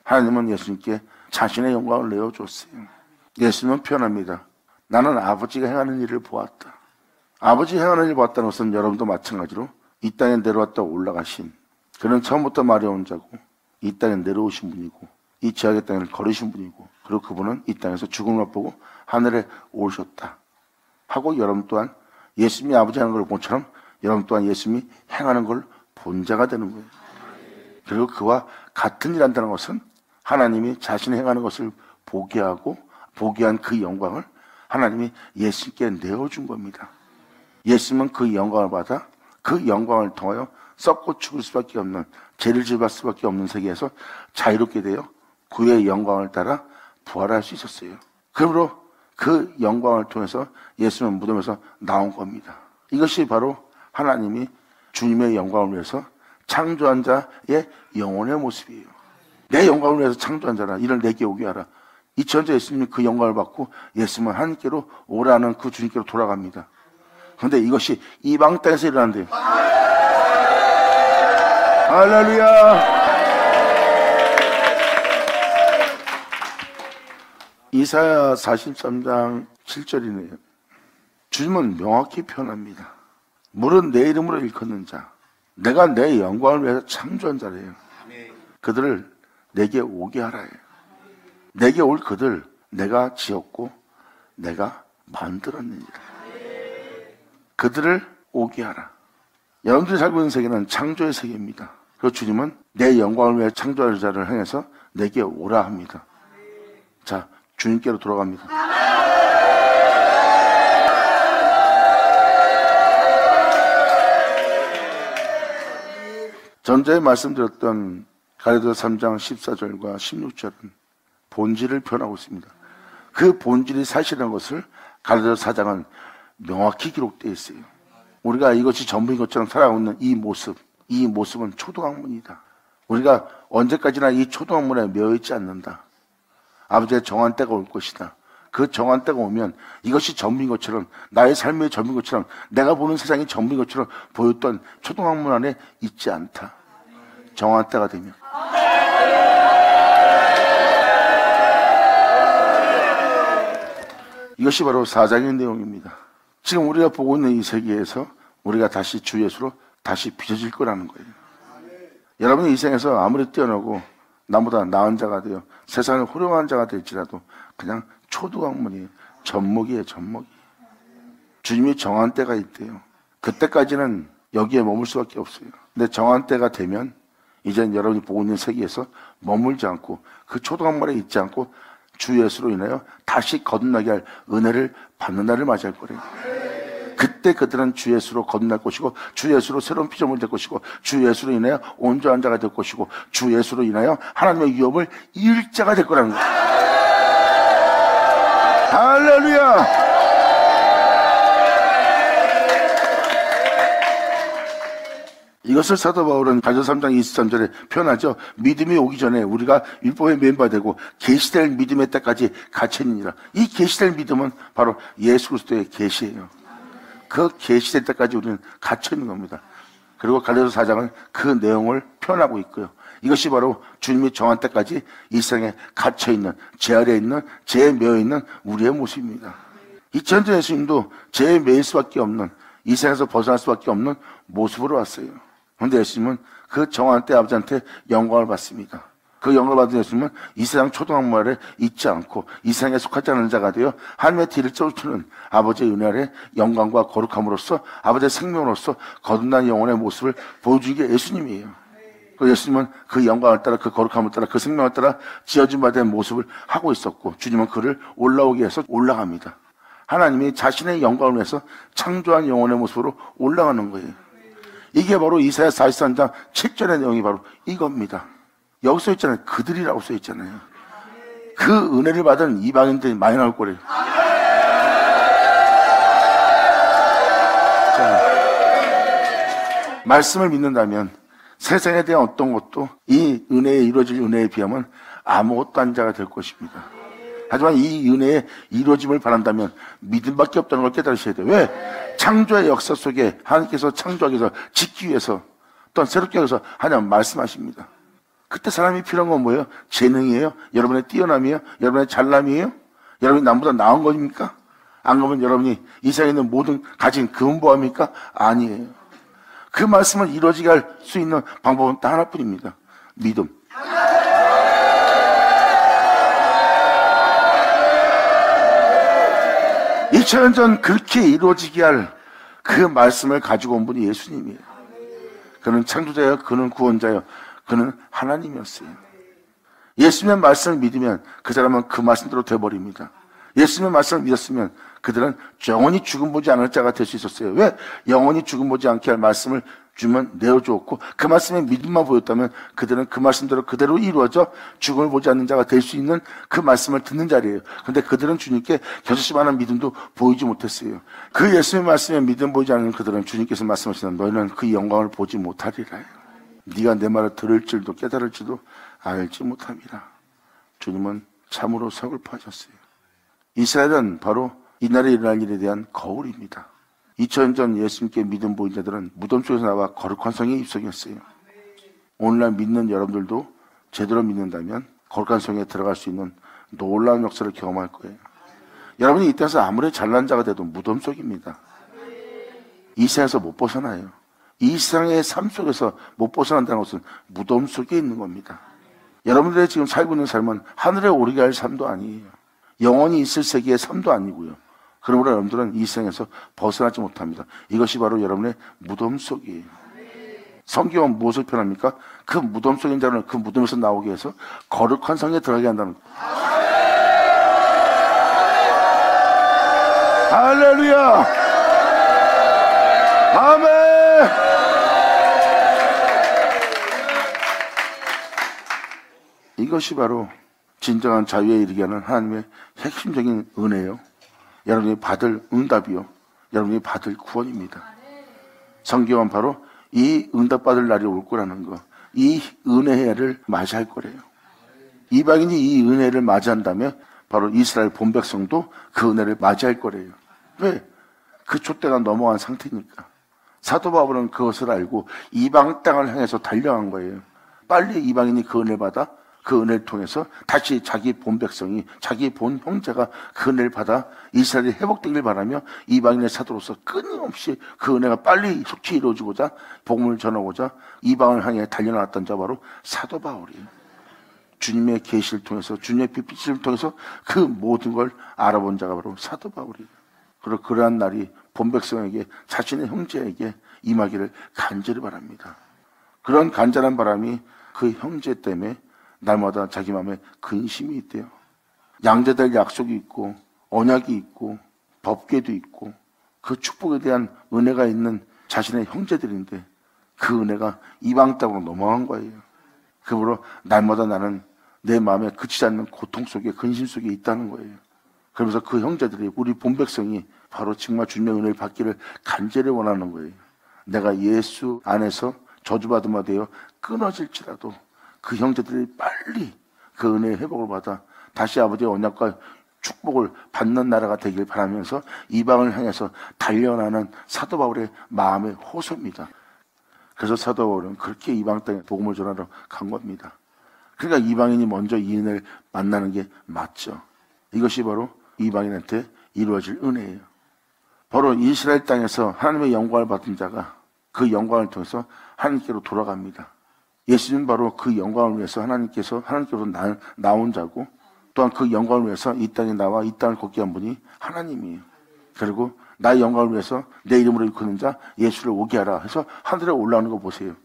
하나님은 예수님께 자신의 영광을 내어줬어요. 예수님은 표현합니다. 나는 아버지가 행하는 일을 보았다. 아버지 행하는 일을 보았다는 것은 여러분도 마찬가지로 이 땅에 내려왔다 올라가신, 그는 처음부터 마려운 자고 이 땅에 내려오신 분이고 이 죄악의 땅을 걸으신 분이고, 그리고 그분은 이 땅에서 죽음을 맛보고 하늘에 오르셨다 하고, 여러분 또한 예수님이 아버지 하는 걸 본 것처럼 여러분 또한 예수님이 행하는 걸 본 자가 되는 거예요. 그리고 그와 같은 일 한다는 것은 하나님이 자신이 행하는 것을 보게 하고 보게 한 그 영광을 하나님이 예수님께 내어준 겁니다. 예수님은 그 영광을 받아 그 영광을 통하여 썩고 죽을 수밖에 없는, 죄를 지을 수밖에 없는 세계에서 자유롭게 되어 그의 영광을 따라 부활할 수 있었어요. 그러므로 그 영광을 통해서 예수님은 무덤에서 나온 겁니다. 이것이 바로 하나님이 주님의 영광을 위해서 창조한 자의 영혼의 모습이에요. 내 영광을 위해서 창조한 자라. 이를 내게 오게 하라. 2000년 전 예수님이 그 영광을 받고 예수님은 하나님께로 오라는 그 주님께로 돌아갑니다. 그런데 이것이 이방 땅에서 일어난대요. 할렐루야. 이사야 43장 7절이네요. 주님은 명확히 표현합니다. 물은 내 이름으로 일컫는 자, 내가 내 영광을 위해서 창조한 자래요. 그들을 내게 오게 하라요. 내게 올 그들 내가 지었고 내가 만들었느니라. 그들을 오게 하라. 여러분들이 살고 있는 세계는 창조의 세계입니다. 그리고 주님은 내 영광을 위해 창조할 자를 향해서 내게 오라 합니다. 자, 주님께로 돌아갑니다. 전자에 말씀드렸던 갈라디아서 3장 14절과 16절은 본질을 표현하고 있습니다. 그 본질이 사실이라는 것을 갈라디아서 4장은 명확히 기록되어 있어요. 우리가 이것이 전부인 것처럼 살아가고 있는 이 모습은 초등학문이다. 우리가 언제까지나 이 초등학문에 매여있지 않는다. 아버지의 정한 때가 올 것이다. 그 정한 때가 오면 이것이 전부인 것처럼, 나의 삶의 전부인 것처럼, 내가 보는 세상이 전부인 것처럼 보였던 초등학문 안에 있지 않다. 정한 때가 되면. 이것이 바로 4장의 내용입니다. 지금 우리가 보고 있는 이 세계에서 우리가 다시 주 예수로 다시 빚어질 거라는 거예요. 여러분이 이 생에서 아무리 뛰어나고 나보다 나은 자가 되어 세상에 훌륭한 자가 될지라도 그냥 초등학문이에요. 젖먹이에요. 젖먹이. 주님이 정한 때가 있대요. 그때까지는 여기에 머물 수밖에 없어요. 근데 정한 때가 되면 이제는 여러분이 보고 있는 세계에서 머물지 않고 그 초등학문에 있지 않고 주 예수로 인하여 다시 거듭나게 할 은혜를 받는 날을 맞이할 거래요. 그때 그들은 주 예수로 거듭날 것이고 주 예수로 새로운 피조물이 될 것이고 주 예수로 인하여 온전한 자가 될 것이고 주 예수로 인하여 하나님의 위협을 이길 자가 될 거라는 거예요. 할렐루야. 이것을 사도 바울은 갈라디아서 3장 23절에 표현하죠. 믿음이 오기 전에 우리가 율법의 멤버되고 계시될 믿음의 때까지 갇혀있느니라. 이 계시될 믿음은 바로 예수 그리스도의 계시예요. 그 계시될 때까지 우리는 갇혀있는 겁니다. 그리고 갈라디아서 4장은 그 내용을 표현하고 있고요. 이것이 바로 주님이 정한 때까지 이 세상에 갇혀있는, 제 아래에 있는, 죄에 매여있는 우리의 모습입니다. 2000년 전 예수님도 죄에 매일 수밖에 없는, 이 세상에서 벗어날 수밖에 없는 모습으로 왔어요. 그런데 예수님은 그 정한 때 아버지한테 영광을 받습니다. 그 영광을 받은 예수님은 이 세상 초등학문 아래 있지 않고 이 세상에 속하지 않은 자가 되어 하나님의 뒤를 쫓는 아버지의 은혜 아래 영광과 거룩함으로써 아버지의 생명으로서 거듭난 영혼의 모습을 보여준 게 예수님이에요. 그 예수님은 그 영광을 따라 그 거룩함을 따라 그 생명을 따라 지어진 바 된 모습을 하고 있었고 주님은 그를 올라오게 해서 올라갑니다. 하나님이 자신의 영광을 위해서 창조한 영혼의 모습으로 올라가는 거예요. 이게 바로 이사야 43장 7절의 내용이 바로 이겁니다. 여기 써 있잖아요. 그들이라고 써 있잖아요. 그 은혜를 받은 이방인들이 많이 나올 거래요. 자, 말씀을 믿는다면 세상에 대한 어떤 것도 이 은혜에 이루어질 은혜에 비하면 아무것도 안 자가 될 것입니다. 하지만 이 은혜의 이루어짐을 바란다면 믿음밖에 없다는 걸 깨달으셔야 돼요. 왜? 창조의 역사 속에 하나님께서 창조하기 위해서 짓기 위해서 또한 새롭게 하기 위해서 하나님 말씀하십니다. 그때 사람이 필요한 건 뭐예요? 재능이에요? 여러분의 뛰어남이에요? 여러분의 잘남이에요? 여러분이 남보다 나은 겁니까? 안 그러면 여러분이 이 세상에 있는 모든 가진 근보합니까? 아니에요. 그 말씀을 이루어지게 할 수 있는 방법은 딱 하나뿐입니다. 믿음. 2000년 전 그렇게 이루어지게 할 그 말씀을 가지고 온 분이 예수님이에요. 그는 창조자예요. 그는 구원자예요. 그는 하나님이었어요. 예수님의 말씀을 믿으면 그 사람은 그 말씀대로 돼버립니다. 예수님의 말씀을 믿었으면 그들은 영원히 죽음 보지 않을 자가 될 수 있었어요. 왜? 영원히 죽음 보지 않게 할 말씀을 주면 내어주었고 그 말씀에 믿음만 보였다면 그들은 그 말씀대로 그대로 이루어져 죽음을 보지 않는 자가 될 수 있는 그 말씀을 듣는 자리예요. 그런데 그들은 주님께 겨자씨만한 믿음도 보이지 못했어요. 그 예수님의 말씀에 믿음 보이지 않는 그들은 주님께서 말씀하시는 너희는 그 영광을 보지 못하리라. 네가 내 말을 들을 줄도 깨달을 줄도 알지 못함이라. 주님은 참으로 서글퍼하셨어요. 이스라엘은 바로 이날에 일어날 일에 대한 거울입니다. 2000년 전 예수님께 믿음 보인 자들은 무덤 속에서 나와 거룩한 성에 입성했어요. 오늘날 믿는 여러분들도 제대로 믿는다면 거룩한 성에 들어갈 수 있는 놀라운 역사를 경험할 거예요. 여러분이 이 땅에서 아무리 잘난 자가 돼도 무덤 속입니다. 이 세상에서 못 벗어나요. 이 세상의 삶 속에서 못 벗어난다는 것은 무덤 속에 있는 겁니다. 여러분들이 지금 살고 있는 삶은 하늘에 오르게 할 삶도 아니에요. 영원히 있을 세계의 삶도 아니고요. 그러므로 여러분들은 이 세상에서 벗어나지 못합니다. 이것이 바로 여러분의 무덤 속이에요. 성경은 무엇을 표현합니까? 그 무덤 속인 자는 그 무덤에서 나오게 해서 거룩한 성에 들어가게 한다는 거예요. 할렐루야! 아멘! 이것이 바로 진정한 자유에 이르게 하는 하나님의 핵심적인 은혜요. 여러분이 받을 응답이요. 여러분이 받을 구원입니다. 성경은 바로 이 응답받을 날이 올 거라는 거, 이 은혜를 맞이할 거래요. 이방인이 이 은혜를 맞이한다면 바로 이스라엘 본백성도 그 은혜를 맞이할 거래요. 왜? 그 촛대가 넘어간 상태니까. 사도 바울은 그것을 알고 이방 땅을 향해서 달려간 거예요. 빨리 이방인이 그 은혜를 받아 그 은혜를 통해서 다시 자기 본 백성이, 자기 본 형제가 그 은혜를 받아 이스라엘이 회복되길 바라며 이방인의 사도로서 끊임없이 그 은혜가 빨리 속히 이루어지고자 복음을 전하고자 이방을 향해 달려나갔던 자 바로 사도 바울이에요. 주님의 계시를 통해서, 주님의 빛을 통해서 그 모든 걸 알아본 자가 바로 사도 바울이에요. 그리고 그러한 날이 본 백성에게, 자신의 형제에게 임하기를 간절히 바랍니다. 그런 간절한 바람이 그 형제 때문에 날마다 자기 마음에 근심이 있대요. 양자될 약속이 있고 언약이 있고 법궤도 있고 그 축복에 대한 은혜가 있는 자신의 형제들인데 그 은혜가 이방 땅으로 넘어간 거예요. 그러므로 날마다 나는 내 마음에 그치지 않는 고통 속에, 근심 속에 있다는 거예요. 그러면서 그 형제들이, 우리 본백성이 바로 정말 주님의 은혜를 받기를 간절히 원하는 거예요. 내가 예수 안에서 저주받은 바 되어 끊어질지라도 그 형제들이 빨리 그 은혜의 회복을 받아 다시 아버지의 언약과 축복을 받는 나라가 되길 바라면서 이방을 향해서 달려나는 사도 바울의 마음의 호소입니다. 그래서 사도 바울은 그렇게 이방 땅에 복음을 전하러 간 겁니다. 그러니까 이방인이 먼저 이 은혜를 만나는 게 맞죠. 이것이 바로 이방인한테 이루어질 은혜예요. 바로 이스라엘 땅에서 하나님의 영광을 받은 자가 그 영광을 통해서 하나님께로 돌아갑니다. 예수님은 바로 그 영광을 위해서 하나님께로 나온 자고, 또한 그 영광을 위해서 이 땅에 나와 이 땅을 걷게 한 분이 하나님이에요. 그리고 나의 영광을 위해서 내 이름으로 일컫는 자 예수를 오게 하라 해서 하늘에 올라오는 거 보세요.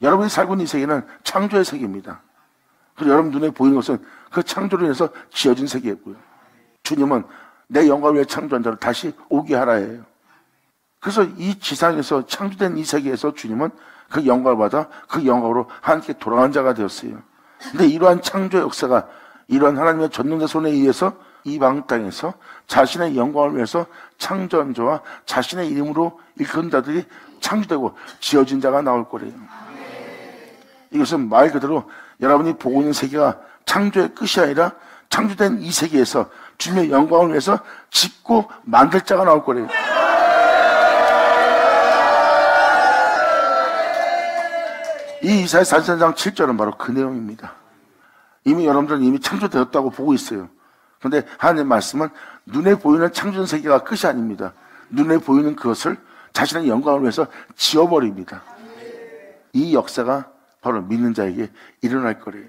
여러분이 살고 있는 이 세계는 창조의 세계입니다. 그리고 여러분 눈에 보이는 것은 그 창조로 인해서 지어진 세계고요. 주님은 내 영광을 위해 창조한 자를 다시 오게 하라 해요. 그래서 이 지상에서 창조된 이 세계에서 주님은 그 영광을 받아 그 영광으로 하나님께 돌아간 자가 되었어요. 근데 이러한 창조 역사가, 이러한 하나님의 전능자 손에 의해서 이방 땅에서 자신의 영광을 위해서 창조한 자와 자신의 이름으로 일컫는 자들이 창조되고 지어진 자가 나올 거래요. 이것은 말 그대로 여러분이 보고 있는 세계가 창조의 끝이 아니라 창조된 이 세계에서 주님의 영광을 위해서 짓고 만들 자가 나올 거래요. 이 이사야 43장 7절은 바로 그 내용입니다. 이미 여러분들은 이미 창조되었다고 보고 있어요. 그런데 하나님의 말씀은 눈에 보이는 창조된 세계가 끝이 아닙니다. 눈에 보이는 그것을 자신의 영광을 위해서 지워버립니다. 이 역사가 바로 믿는 자에게 일어날 거래요.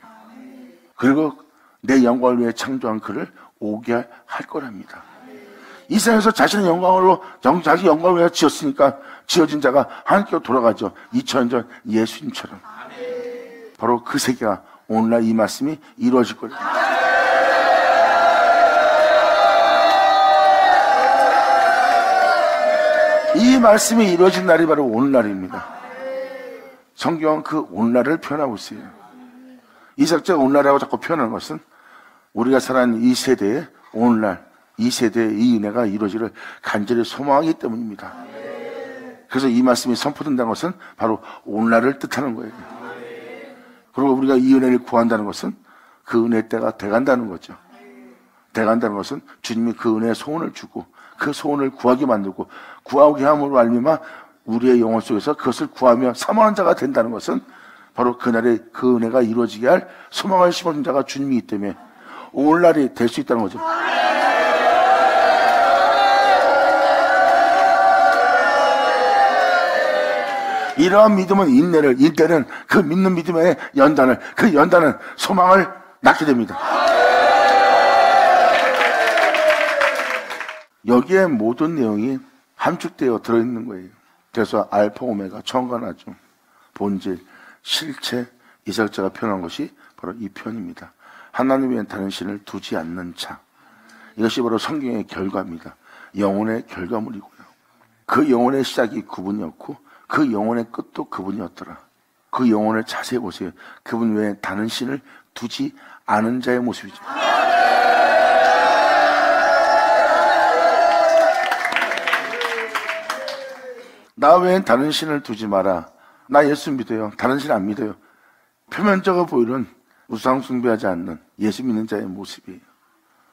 그리고 내 영광을 위해 창조한 그를 오게 할 거랍니다. 이 세상에서 자신의 영광으로, 자기 영광을 위해 지었으니까 지어진 자가 하나님께로 돌아가죠. 2000년 전 예수님처럼. 바로 그 세계가 오늘날 이 말씀이 이루어질 거예요. 말씀이 이루어진 날이 바로 오늘날입니다. 성경은 그 오늘날을 표현하고 있어요. 이삭자가 오늘날이라고 자꾸 표현하는 것은 우리가 살아가는 이 세대에 오늘날 이 세대의 이 은혜가 이루어지를 간절히 소망하기 때문입니다. 그래서 이 말씀이 선포된다는 것은 바로 오늘날을 뜻하는 거예요. 그리고 우리가 이 은혜를 구한다는 것은 그 은혜 때가 돼간다는 거죠. 돼간다는 것은 주님이 그 은혜의 소원을 주고 그 소원을 구하게 만들고 구하게 함으로 알미마 우리의 영혼 속에서 그것을 구하며 사모하는 자가 된다는 것은 바로 그날에 그 은혜가 이루어지게 할 소망을 심어준 자가 주님이기 때문에 오늘날이 될 수 있다는 거죠. 이러한 믿음은 인내는 그 믿는 믿음의 연단을, 그 연단은 소망을 낳게 됩니다. 여기에 모든 내용이 함축되어 들어있는 거예요. 그래서 알파 오메가, 처음과 나중, 본질, 실체, 이삭자가 표현한 것이 바로 이 표현입니다. 하나님 외엔 다른 신을 두지 않는 자. 이것이 바로 성경의 결과입니다. 영혼의 결과물이고요. 그 영혼의 시작이 그분이었고 그 영혼의 끝도 그분이었더라. 그 영혼을 자세히 보세요. 그분 외에 다른 신을 두지 않은 자의 모습이죠. 나 외엔 다른 신을 두지 마라. 나 예수 믿어요. 다른 신 안 믿어요. 표면적으로 보이는 우상 숭배하지 않는 예수 믿는 자의 모습이에요.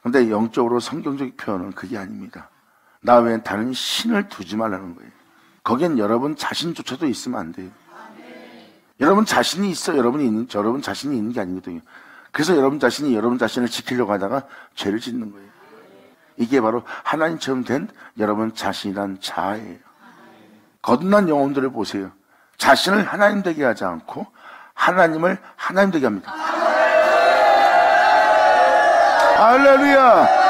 그런데 영적으로 성경적 표현은 그게 아닙니다. 나 외엔 다른 신을 두지 말라는 거예요. 거기엔 여러분 자신조차도 있으면 안 돼요. 여러분 자신이 있어 여러분 자신이 있는 게 아니거든요. 그래서 여러분 자신이 여러분 자신을 지키려고 하다가 죄를 짓는 거예요. 이게 바로 하나님처럼 된 여러분 자신이란 자아예요. 거듭난 영혼들을 보세요. 자신을 하나님 되게 하지 않고 하나님을 하나님 되게 합니다. 할렐루야.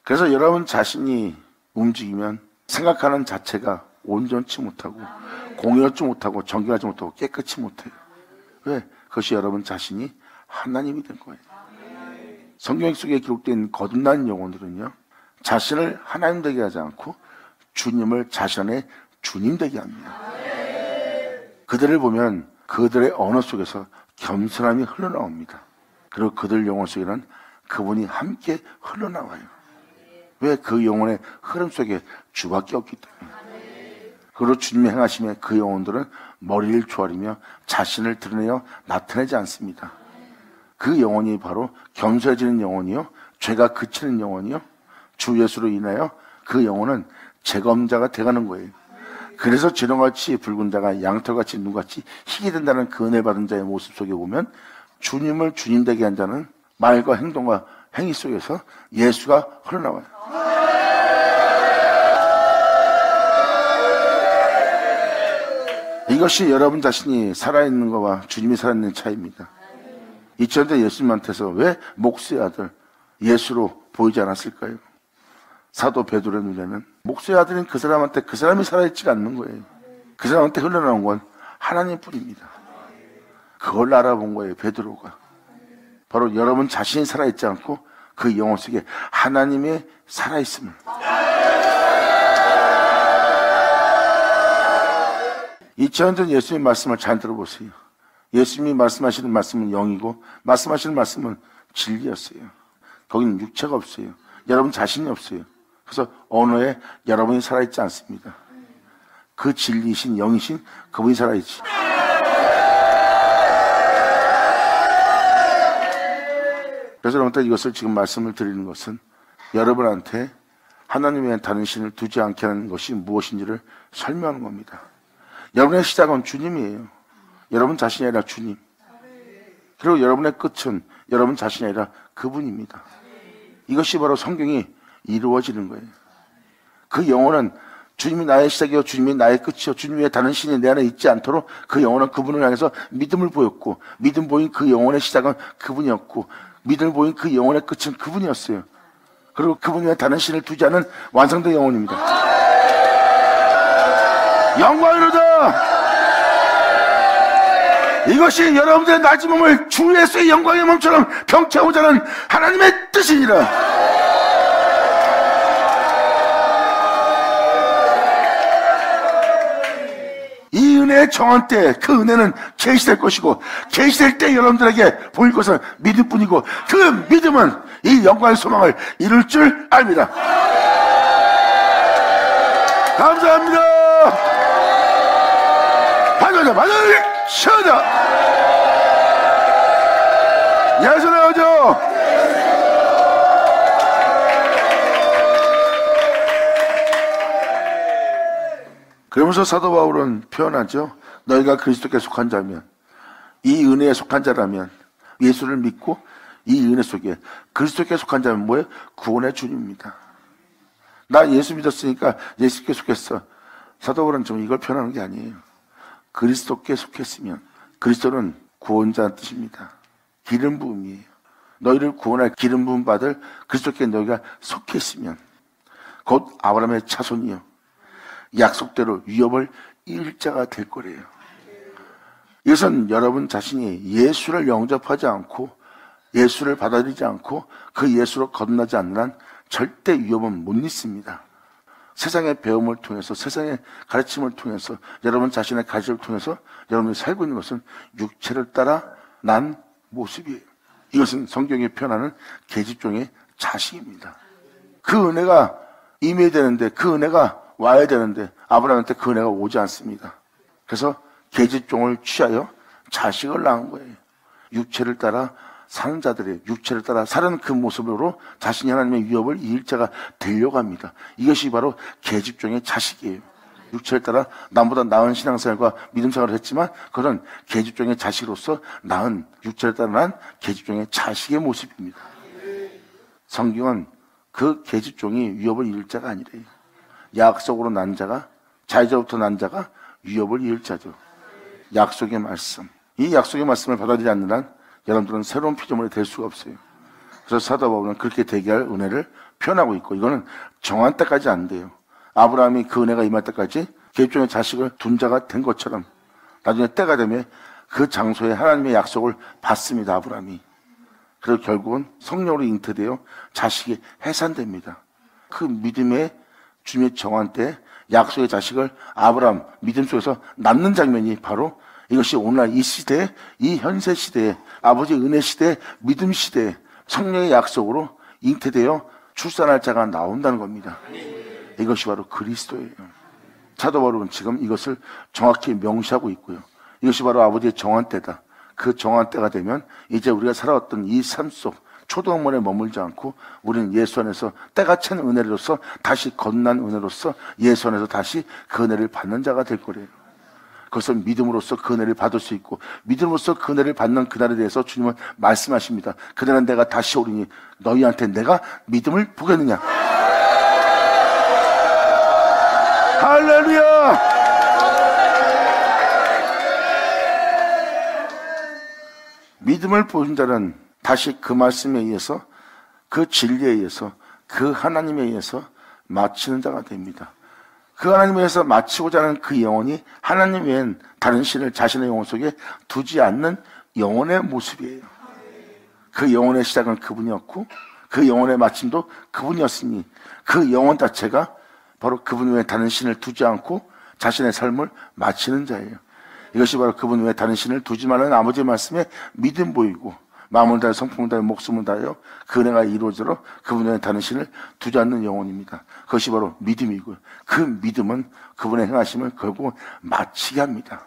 그래서 여러분 자신이 움직이면 생각하는 자체가 온전치 못하고 공의롭지 못하고 정결하지 못하고 깨끗이 못해요. 왜? 그것이 여러분 자신이 하나님이 된 거예요. 성경 속에 기록된 거듭난 영혼들은요, 자신을 하나님 되게 하지 않고 주님을 자신 안에 주님 되게 합니다. 그들을 보면 그들의 언어 속에서 겸손함이 흘러나옵니다. 그리고 그들 영혼 속에는 그분이 함께 흘러나와요. 왜? 그 영혼의 흐름 속에 주밖에 없기 때문에. 그리고 주님이 행하심에 그 영혼들은 머리를 조아리며 자신을 드러내어 나타내지 않습니다. 그 영혼이 바로 겸손해지는 영혼이요, 죄가 그치는 영혼이요, 주 예수로 인하여 그 영혼은 재검자가 돼가는 거예요. 그래서 진홍같이 붉은 자가 양털같이 눈같이 희게 된다는 그 은혜 받은 자의 모습 속에 보면 주님을 주님 되게 한 자는 말과 행동과 행위 속에서 예수가 흘러나와요. 이것이 여러분 자신이 살아있는 것과 주님이 살아있는 차이입니다. 2000년 전 예수님한테서 왜 목수의 아들 예수로 보이지 않았을까요? 사도 베드로의 눈에는 목수의 아들인 그 사람한테 그 사람이 살아있지가 않는 거예요. 그 사람한테 흘러나온 건 하나님뿐입니다. 그걸 알아본 거예요, 베드로가. 바로 여러분 자신이 살아있지 않고 그 영혼 속에 하나님의 살아있음을. 2000년 전 예수님 말씀을 잘 들어보세요. 예수님이 말씀하시는 말씀은 영이고 말씀하시는 말씀은 진리였어요. 거기는 육체가 없어요. 여러분 자신이 없어요. 그래서 언어에 여러분이 살아있지 않습니다. 그 진리이신 영이신 그분이 살아있지. 그래서 여러분들 이것을 지금 말씀을 드리는 것은 여러분한테 하나님의 다른 신을 두지 않게 하는 것이 무엇인지를 설명하는 겁니다. 여러분의 시작은 주님이에요. 여러분 자신이 아니라 주님. 그리고 여러분의 끝은 여러분 자신이 아니라 그분입니다. 이것이 바로 성경이 이루어지는 거예요. 그 영혼은 주님이 나의 시작이요 주님이 나의 끝이요 주님 외에 다른 신이 내 안에 있지 않도록 그 영혼은 그분을 향해서 믿음을 보였고 믿음 보인 그 영혼의 시작은 그분이었고 믿음을 보인 그 영혼의 끝은 그분이었어요. 그리고 그분 외에 다른 신을 두지 않은 완성된 영혼입니다. 영광이로다. 이것이 여러분들의 낮은 몸을 주 예수의 영광의 몸처럼 병체하고자 하는 하나님의 뜻이니라. 그분의 정한 때 그 은혜는 계시될 것이고, 계시될 때 여러분들에게 보일 것은 믿음뿐이고, 그 믿음은 이 영광의 소망을 이룰 줄 압니다. 감사합니다. 반전자 반전을 쳐다. 예수 나오죠. 그러면서 사도 바울은 표현하죠. 너희가 그리스도께 속한 자면, 이 은혜에 속한 자라면, 예수를 믿고 이 은혜 속에 그리스도께 속한 자면 뭐예요? 구원의 주님입니다. 나 예수 믿었으니까 예수께 속했어. 사도 바울은 좀 이걸 표현하는 게 아니에요. 그리스도께 속했으면, 그리스도는 구원자의 뜻입니다. 기름 부음이에요. 너희를 구원할 기름 부음 받을 그리스도께 너희가 속했으면 곧 아브라함의 자손이요 약속대로 위업을 이을 자가 될 거래요. 이것은 여러분 자신이 예수를 영접하지 않고 예수를 받아들이지 않고 그 예수로 거듭나지 않는 한 절대 위업은 못 있습니다. 세상의 배움을 통해서, 세상의 가르침을 통해서, 여러분 자신의 가르침을 통해서 여러분이 살고 있는 것은 육체를 따라 난 모습이에요. 이것은 성경이 표현하는 계집종의 자식입니다. 그 은혜가 임해야 되는데, 그 은혜가 와야 되는데 아브라함한테 그 은혜가 오지 않습니다. 그래서 계집종을 취하여 자식을 낳은 거예요. 육체를 따라 사는 자들의 육체를 따라 사는 그 모습으로 자신이 하나님의 위협을 이을 자가 되려고 합니다. 이것이 바로 계집종의 자식이에요. 육체를 따라 남보다 나은 신앙생활과 믿음생활을 했지만 그것은 계집종의 자식으로서 나은 육체를 따라 난 계집종의 자식의 모습입니다. 성경은 그 계집종이 위협을 이을 자가 아니래요. 약속으로 난 자가, 자유자로부터 난 자가 위협을 이을 자죠. 약속의 말씀, 이 약속의 말씀을 받아들이지 않는 한 여러분들은 새로운 피조물이 될 수가 없어요. 그래서 사도 바울은 그렇게 되게 할 은혜를 표현하고 있고, 이거는 정한 때까지 안 돼요. 아브라함이 그 은혜가 임할 때까지 계집종의 자식을 둔 자가 된 것처럼 나중에 때가 되면 그 장소에 하나님의 약속을 받습니다. 아브라함이. 그리고 결국은 성령으로 잉태되어 자식이 해산됩니다. 그 믿음의 주님의 정한 때 약속의 자식을 아브라함 믿음 속에서 낳는 장면이 바로 이것이 오늘날 이 시대에, 이 현세 시대에, 아버지의 은혜 시대에, 믿음 시대에 성령의 약속으로 잉태되어 출산할 자가 나온다는 겁니다. 이것이 바로 그리스도예요. 사도 바울은 지금 이것을 정확히 명시하고 있고요. 이것이 바로 아버지의 정한 때다. 그 정한 때가 되면 이제 우리가 살아왔던 이 삶 속 초등학문에 머물지 않고 우리는 예수 안에서 때가 찬 은혜로서 다시 거듭난 은혜로서 예수 안에서 다시 그 은혜를 받는 자가 될 거래요. 그것을 믿음으로써 그 은혜를 받을 수 있고, 믿음으로써 그 은혜를 받는 그날에 대해서 주님은 말씀하십니다. 그날은 내가 다시 오리니 너희한테 내가 믿음을 부겠느냐. 할렐루야. 믿음을 보인 자는 다시 그 말씀에 의해서, 그 진리에 의해서, 그 하나님에 의해서 마치는 자가 됩니다. 그 하나님에 의해서 마치고자 하는 그 영혼이 하나님 외엔 다른 신을 자신의 영혼 속에 두지 않는 영혼의 모습이에요. 그 영혼의 시작은 그분이었고 그 영혼의 마침도 그분이었으니 그 영혼 자체가 바로 그분 외에 다른 신을 두지 않고 자신의 삶을 마치는 자예요. 이것이 바로 그분 외에 다른 신을 두지 말라는 아버지의 말씀에 믿음 보이고, 마음을 다해 성품을 다해 목숨을 다하여 그 은혜가 이루어지도록 그분 외에 다른 신을 두지 않는 영혼입니다. 그것이 바로 믿음이고요. 그 믿음은 그분의 행하심을 결국 마치게 합니다.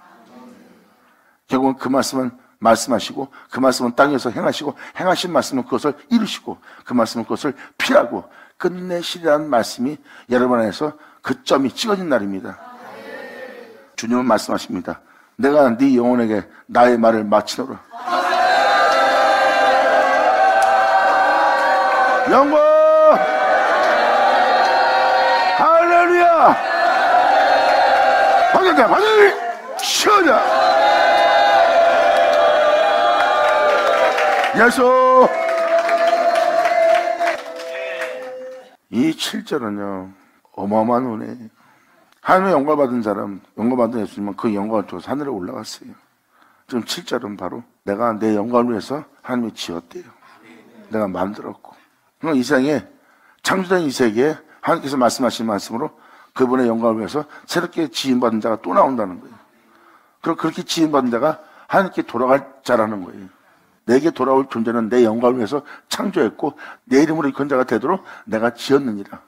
결국은 그 말씀은 말씀하시고, 그 말씀은 땅에서 행하시고, 행하신 말씀은 그것을 이루시고, 그 말씀은 그것을 피하고 끝내시리라는 말씀이 여러분 안에서 그 점이 찍어진 날입니다. 주님은 말씀하십니다. 내가 네 영혼에게 나의 말을 마치노라. 영광! 할렐루야! 받을까? 받을! 쉬어자! 예수! 이 7절은요, 어마어마한 은혜예요. 하나님의 영광 받은 사람, 영광 받은 예수님은 그 영광을 통해서 하늘에 올라갔어요. 지금 7절은 바로 내가 내 영광을 위해서 하나님이 지었대요. 내가 만들었고. 이 세상에, 창조된 이 세계에 하나님께서 말씀하신 말씀으로 그분의 영광을 위해서 새롭게 지음받은 자가 또 나온다는 거예요. 그럼 그렇게 지음받은 자가 하나님께 돌아갈 자라는 거예요. 내게 돌아올 존재는 내 영광을 위해서 창조했고 내 이름으로 일컫는 자가 되도록 내가 지었느니라.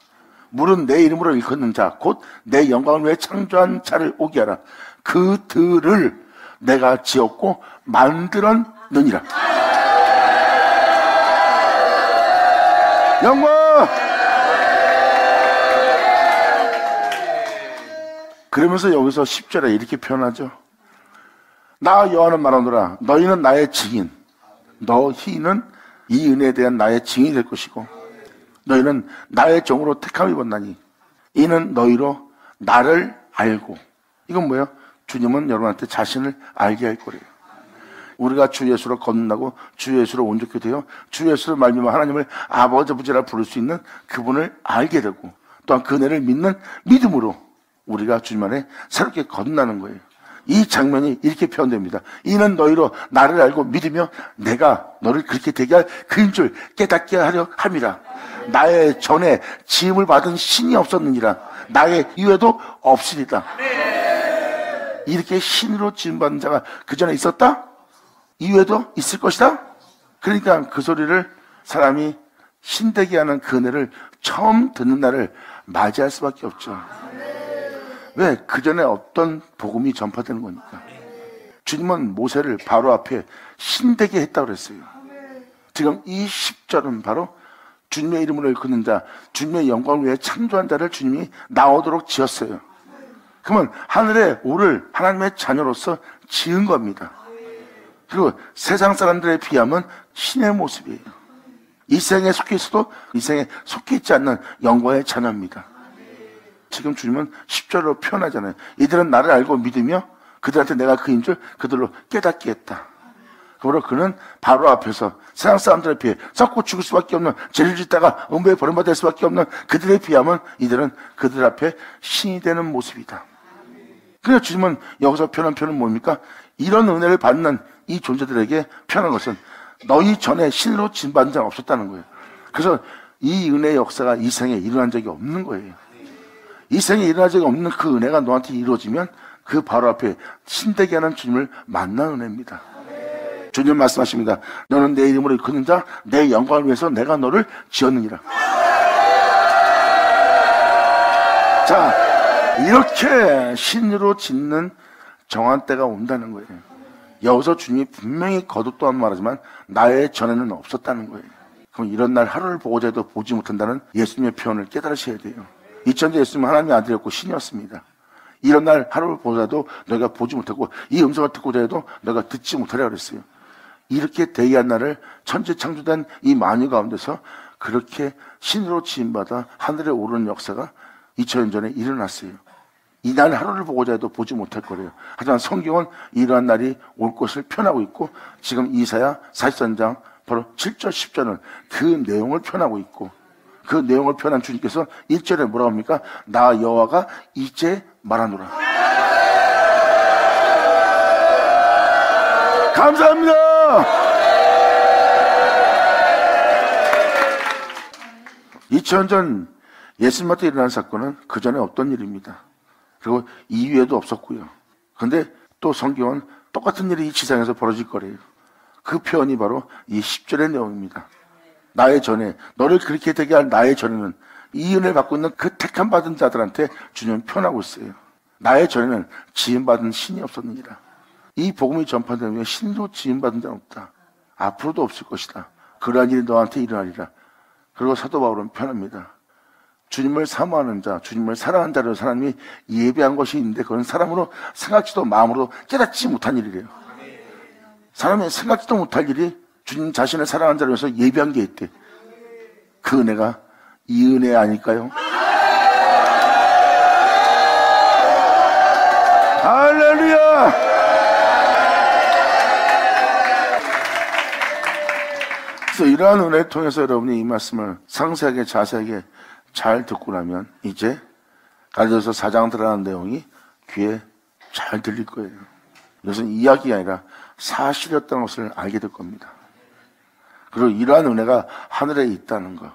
물은 내 이름으로 일컫는 자, 곧 내 영광을 위해 창조한 자를 오게 하라. 그들을 내가 지었고 만들었느니라. 영광! 그러면서 여기서 10절에 이렇게 표현하죠. 나 여호와는 말하노라. 너희는 나의 증인. 너희는 이 은혜에 대한 나의 증인이 될 것이고 너희는 나의 종으로 택함을 입었나니 이는 너희로 나를 알고. 이건 뭐예요? 주님은 여러분한테 자신을 알게 할 거래요. 우리가 주 예수로 거듭나고 주 예수로 온전케 되어 주 예수로 말미암아 하나님을 아버지 아버지라 부를 수 있는 그분을 알게 되고 또한 그 은혜를 믿는 믿음으로 우리가 주님 안에 새롭게 거듭나는 거예요. 이 장면이 이렇게 표현됩니다. 이는 너희로 나를 알고 믿으며 내가 너를 그렇게 되게 할 그인 줄 깨닫게 하려 함이라. 나의 전에 지음을 받은 신이 없었느니라. 나의 이외도 없으리라. 이렇게 신으로 지음받은 자가 그 전에 있었다? 이외도 있을 것이다? 그러니까 그 소리를 사람이 신되게 하는 그 은혜를 처음 듣는 날을 맞이할 수밖에 없죠. 왜? 그 전에 어떤 복음이 전파되는 거니까. 주님은 모세를 바로 앞에 신되게 했다고 그랬어요. 지금 이 10절은 바로 주님의 이름으로 일컫는 자, 주님의 영광을 위해 창조한 자를 주님이 나오도록 지었어요. 그러면 하늘에 오를 하나님의 자녀로서 지은 겁니다. 그리고 세상 사람들에 비하면 신의 모습이에요. 이 생에 속해 있어도 이 생에 속해 있지 않는 영광의 자녀입니다. 지금 주님은 10절로 표현하잖아요. 이들은 나를 알고 믿으며 그들한테 내가 그인 줄 그들로 깨닫게 했다. 그러므로 그는 바로 앞에서 세상 사람들에 비해 썩고 죽을 수밖에 없는 죄를 짓다가 음부에 버림받을 수밖에 없는 그들에 비하면 이들은 그들 앞에 신이 되는 모습이다. 그래서 주님은 여기서 표현한 표현은 뭡니까? 이런 은혜를 받는 이 존재들에게 표현한 것은 너희 전에 신으로 지음받은 자가 없었다는 거예요. 그래서 이 은혜의 역사가 이 생에 일어난 적이 없는 거예요. 이 생에 일어난 적이 없는 그 은혜가 너한테 이루어지면 그 바로 앞에 신되게 하는 주님을 만난 은혜입니다. 주님 말씀하십니다. 너는 내 이름으로 일컫는 자, 내 영광을 위해서 내가 너를 지었느니라. 자, 이렇게 신으로 짓는 정한 때가 온다는 거예요. 여기서 주님이 분명히 거듭 또한 말하지만 나의 전에는 없었다는 거예요. 그럼 이런 날 하루를 보고자 해도 보지 못한다는 예수님의 표현을 깨달으셔야 돼요. 2000년 예수님은 하나님의 아들이었고 신이었습니다. 이런 날 하루를 보고자도 너희가 보지 못하고 이 음성을 듣고자 해도 너희가 듣지 못하라 그랬어요. 이렇게 대기한 날을 천지 창조된 이 만유 가운데서 그렇게 신으로 지음받아 하늘에 오르는 역사가 2000년 전에 일어났어요. 이 날 하루를 보고자 해도 보지 못할 거래요. 하지만 성경은 이러한 날이 올 것을 표현하고 있고 지금 이사야 43장 바로 7절 10절은 그 내용을 표현하고 있고 그 내용을 표현한 주님께서 1절에 뭐라고 합니까? 나 여호와가 이제 말하노라. 감사합니다. 2000년 전 예수님한테 일어난 사건은 그 전에 없던 일입니다. 그리고 이후에도 없었고요. 그런데 또 성경은 똑같은 일이 이 지상에서 벌어질 거래요. 그 표현이 바로 이 10절의 내용입니다. 나의 전에, 너를 그렇게 되게 할 나의 전에는 이 은혜를 받고 있는 그 택함 받은 자들한테 주님은 표현하고 있어요. 나의 전에는 지음받은 신이 없었느니라. 이 복음이 전파되면 신도 지음받은 자는 없다. 앞으로도 없을 것이다. 그러한 일이 너한테 일어나리라. 그리고 사도 바울은 표현합니다. 주님을 사모하는 자, 주님을 사랑하는 자로 사람이 예배한 것이 있는데 그건 사람으로 생각지도 마음으로 깨닫지 못한 일이래요. 사람이 생각지도 못할 일이 주님 자신을 사랑하는 자로 해서 예배한 게 있대. 그 은혜가 이 은혜 아닐까요? 할렐루야! 그래서 이러한 은혜를 통해서 여러분이 이 말씀을 상세하게 자세하게 잘 듣고 나면 이제 갈라디아서 4장 들어가는 내용이 귀에 잘 들릴 거예요. 이것은 이야기가 아니라 사실이었다는 것을 알게 될 겁니다. 그리고 이러한 은혜가 하늘에 있다는 것,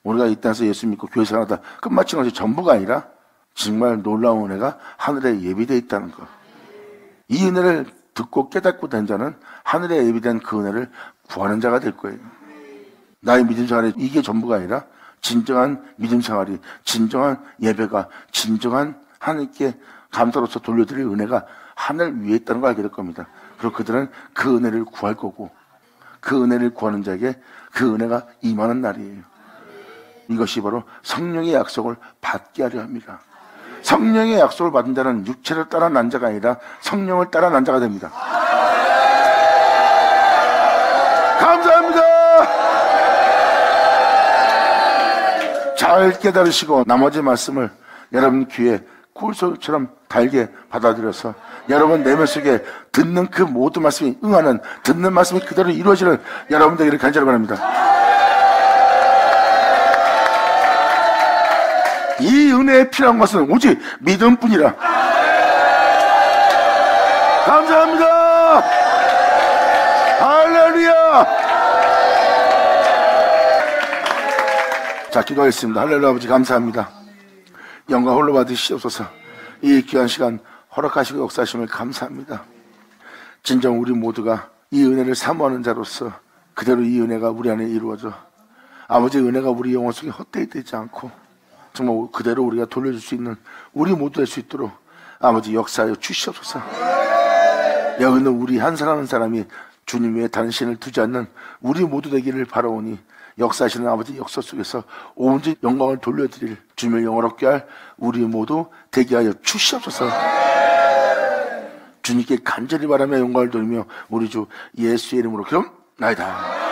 우리가 이 땅에서 예수 믿고 교회 생활하다 끝마치는 것이 전부가 아니라 정말 놀라운 은혜가 하늘에 예비되어 있다는 것, 이 은혜를 듣고 깨닫고 된 자는 하늘에 예비된 그 은혜를 구하는 자가 될 거예요. 나의 믿음 생활이 이게 전부가 아니라 진정한 믿음 생활이, 진정한 예배가, 진정한 하나님께 감사로서 돌려드릴 은혜가 하늘 위에 있다는 걸 알게 될 겁니다. 그리고 그들은 그 은혜를 구할 거고, 그 은혜를 구하는 자에게 그 은혜가 임하는 날이에요. 이것이 바로 성령의 약속을 받게 하려 합니다. 성령의 약속을 받은 자는 육체를 따라 난 자가 아니라 성령을 따라 난 자가 됩니다. 감사합니다. 잘 깨달으시고 나머지 말씀을 여러분 귀에 꿀소리처럼 달게 받아들여서 여러분 내면 속에 듣는 그 모든 말씀이 응하는, 듣는 말씀이 그대로 이루어지는 여러분 되기를 간절히 바랍니다. 이 은혜에 필요한 것은 오직 믿음뿐이라. 감사합니다. 할렐루야. 자, 기도하겠습니다. 할렐루야. 아버지 감사합니다. 영광 홀로 받으시옵소서. 이 귀한 시간 허락하시고 역사하심을 감사합니다. 진정 우리 모두가 이 은혜를 사모하는 자로서 그대로 이 은혜가 우리 안에 이루어져 아버지의 은혜가 우리 영혼 속에 헛되이 되지 않고 정말 그대로 우리가 돌려줄 수 있는 우리 모두 될 수 있도록 아버지 역사하여 주시옵소서. 여기는 우리 한 사람 한 사람이 주님 외에 다른 신을 두지 않는 우리 모두 되기를 바라오니 역사하시는 아버지 역사 속에서 온전히 영광을 돌려드릴 주님을 영원롭게 할 우리 모두 되게 하여 주시옵소서. 주님께 간절히 바라며 영광을 돌리며 우리 주 예수의 이름으로 기도나이다.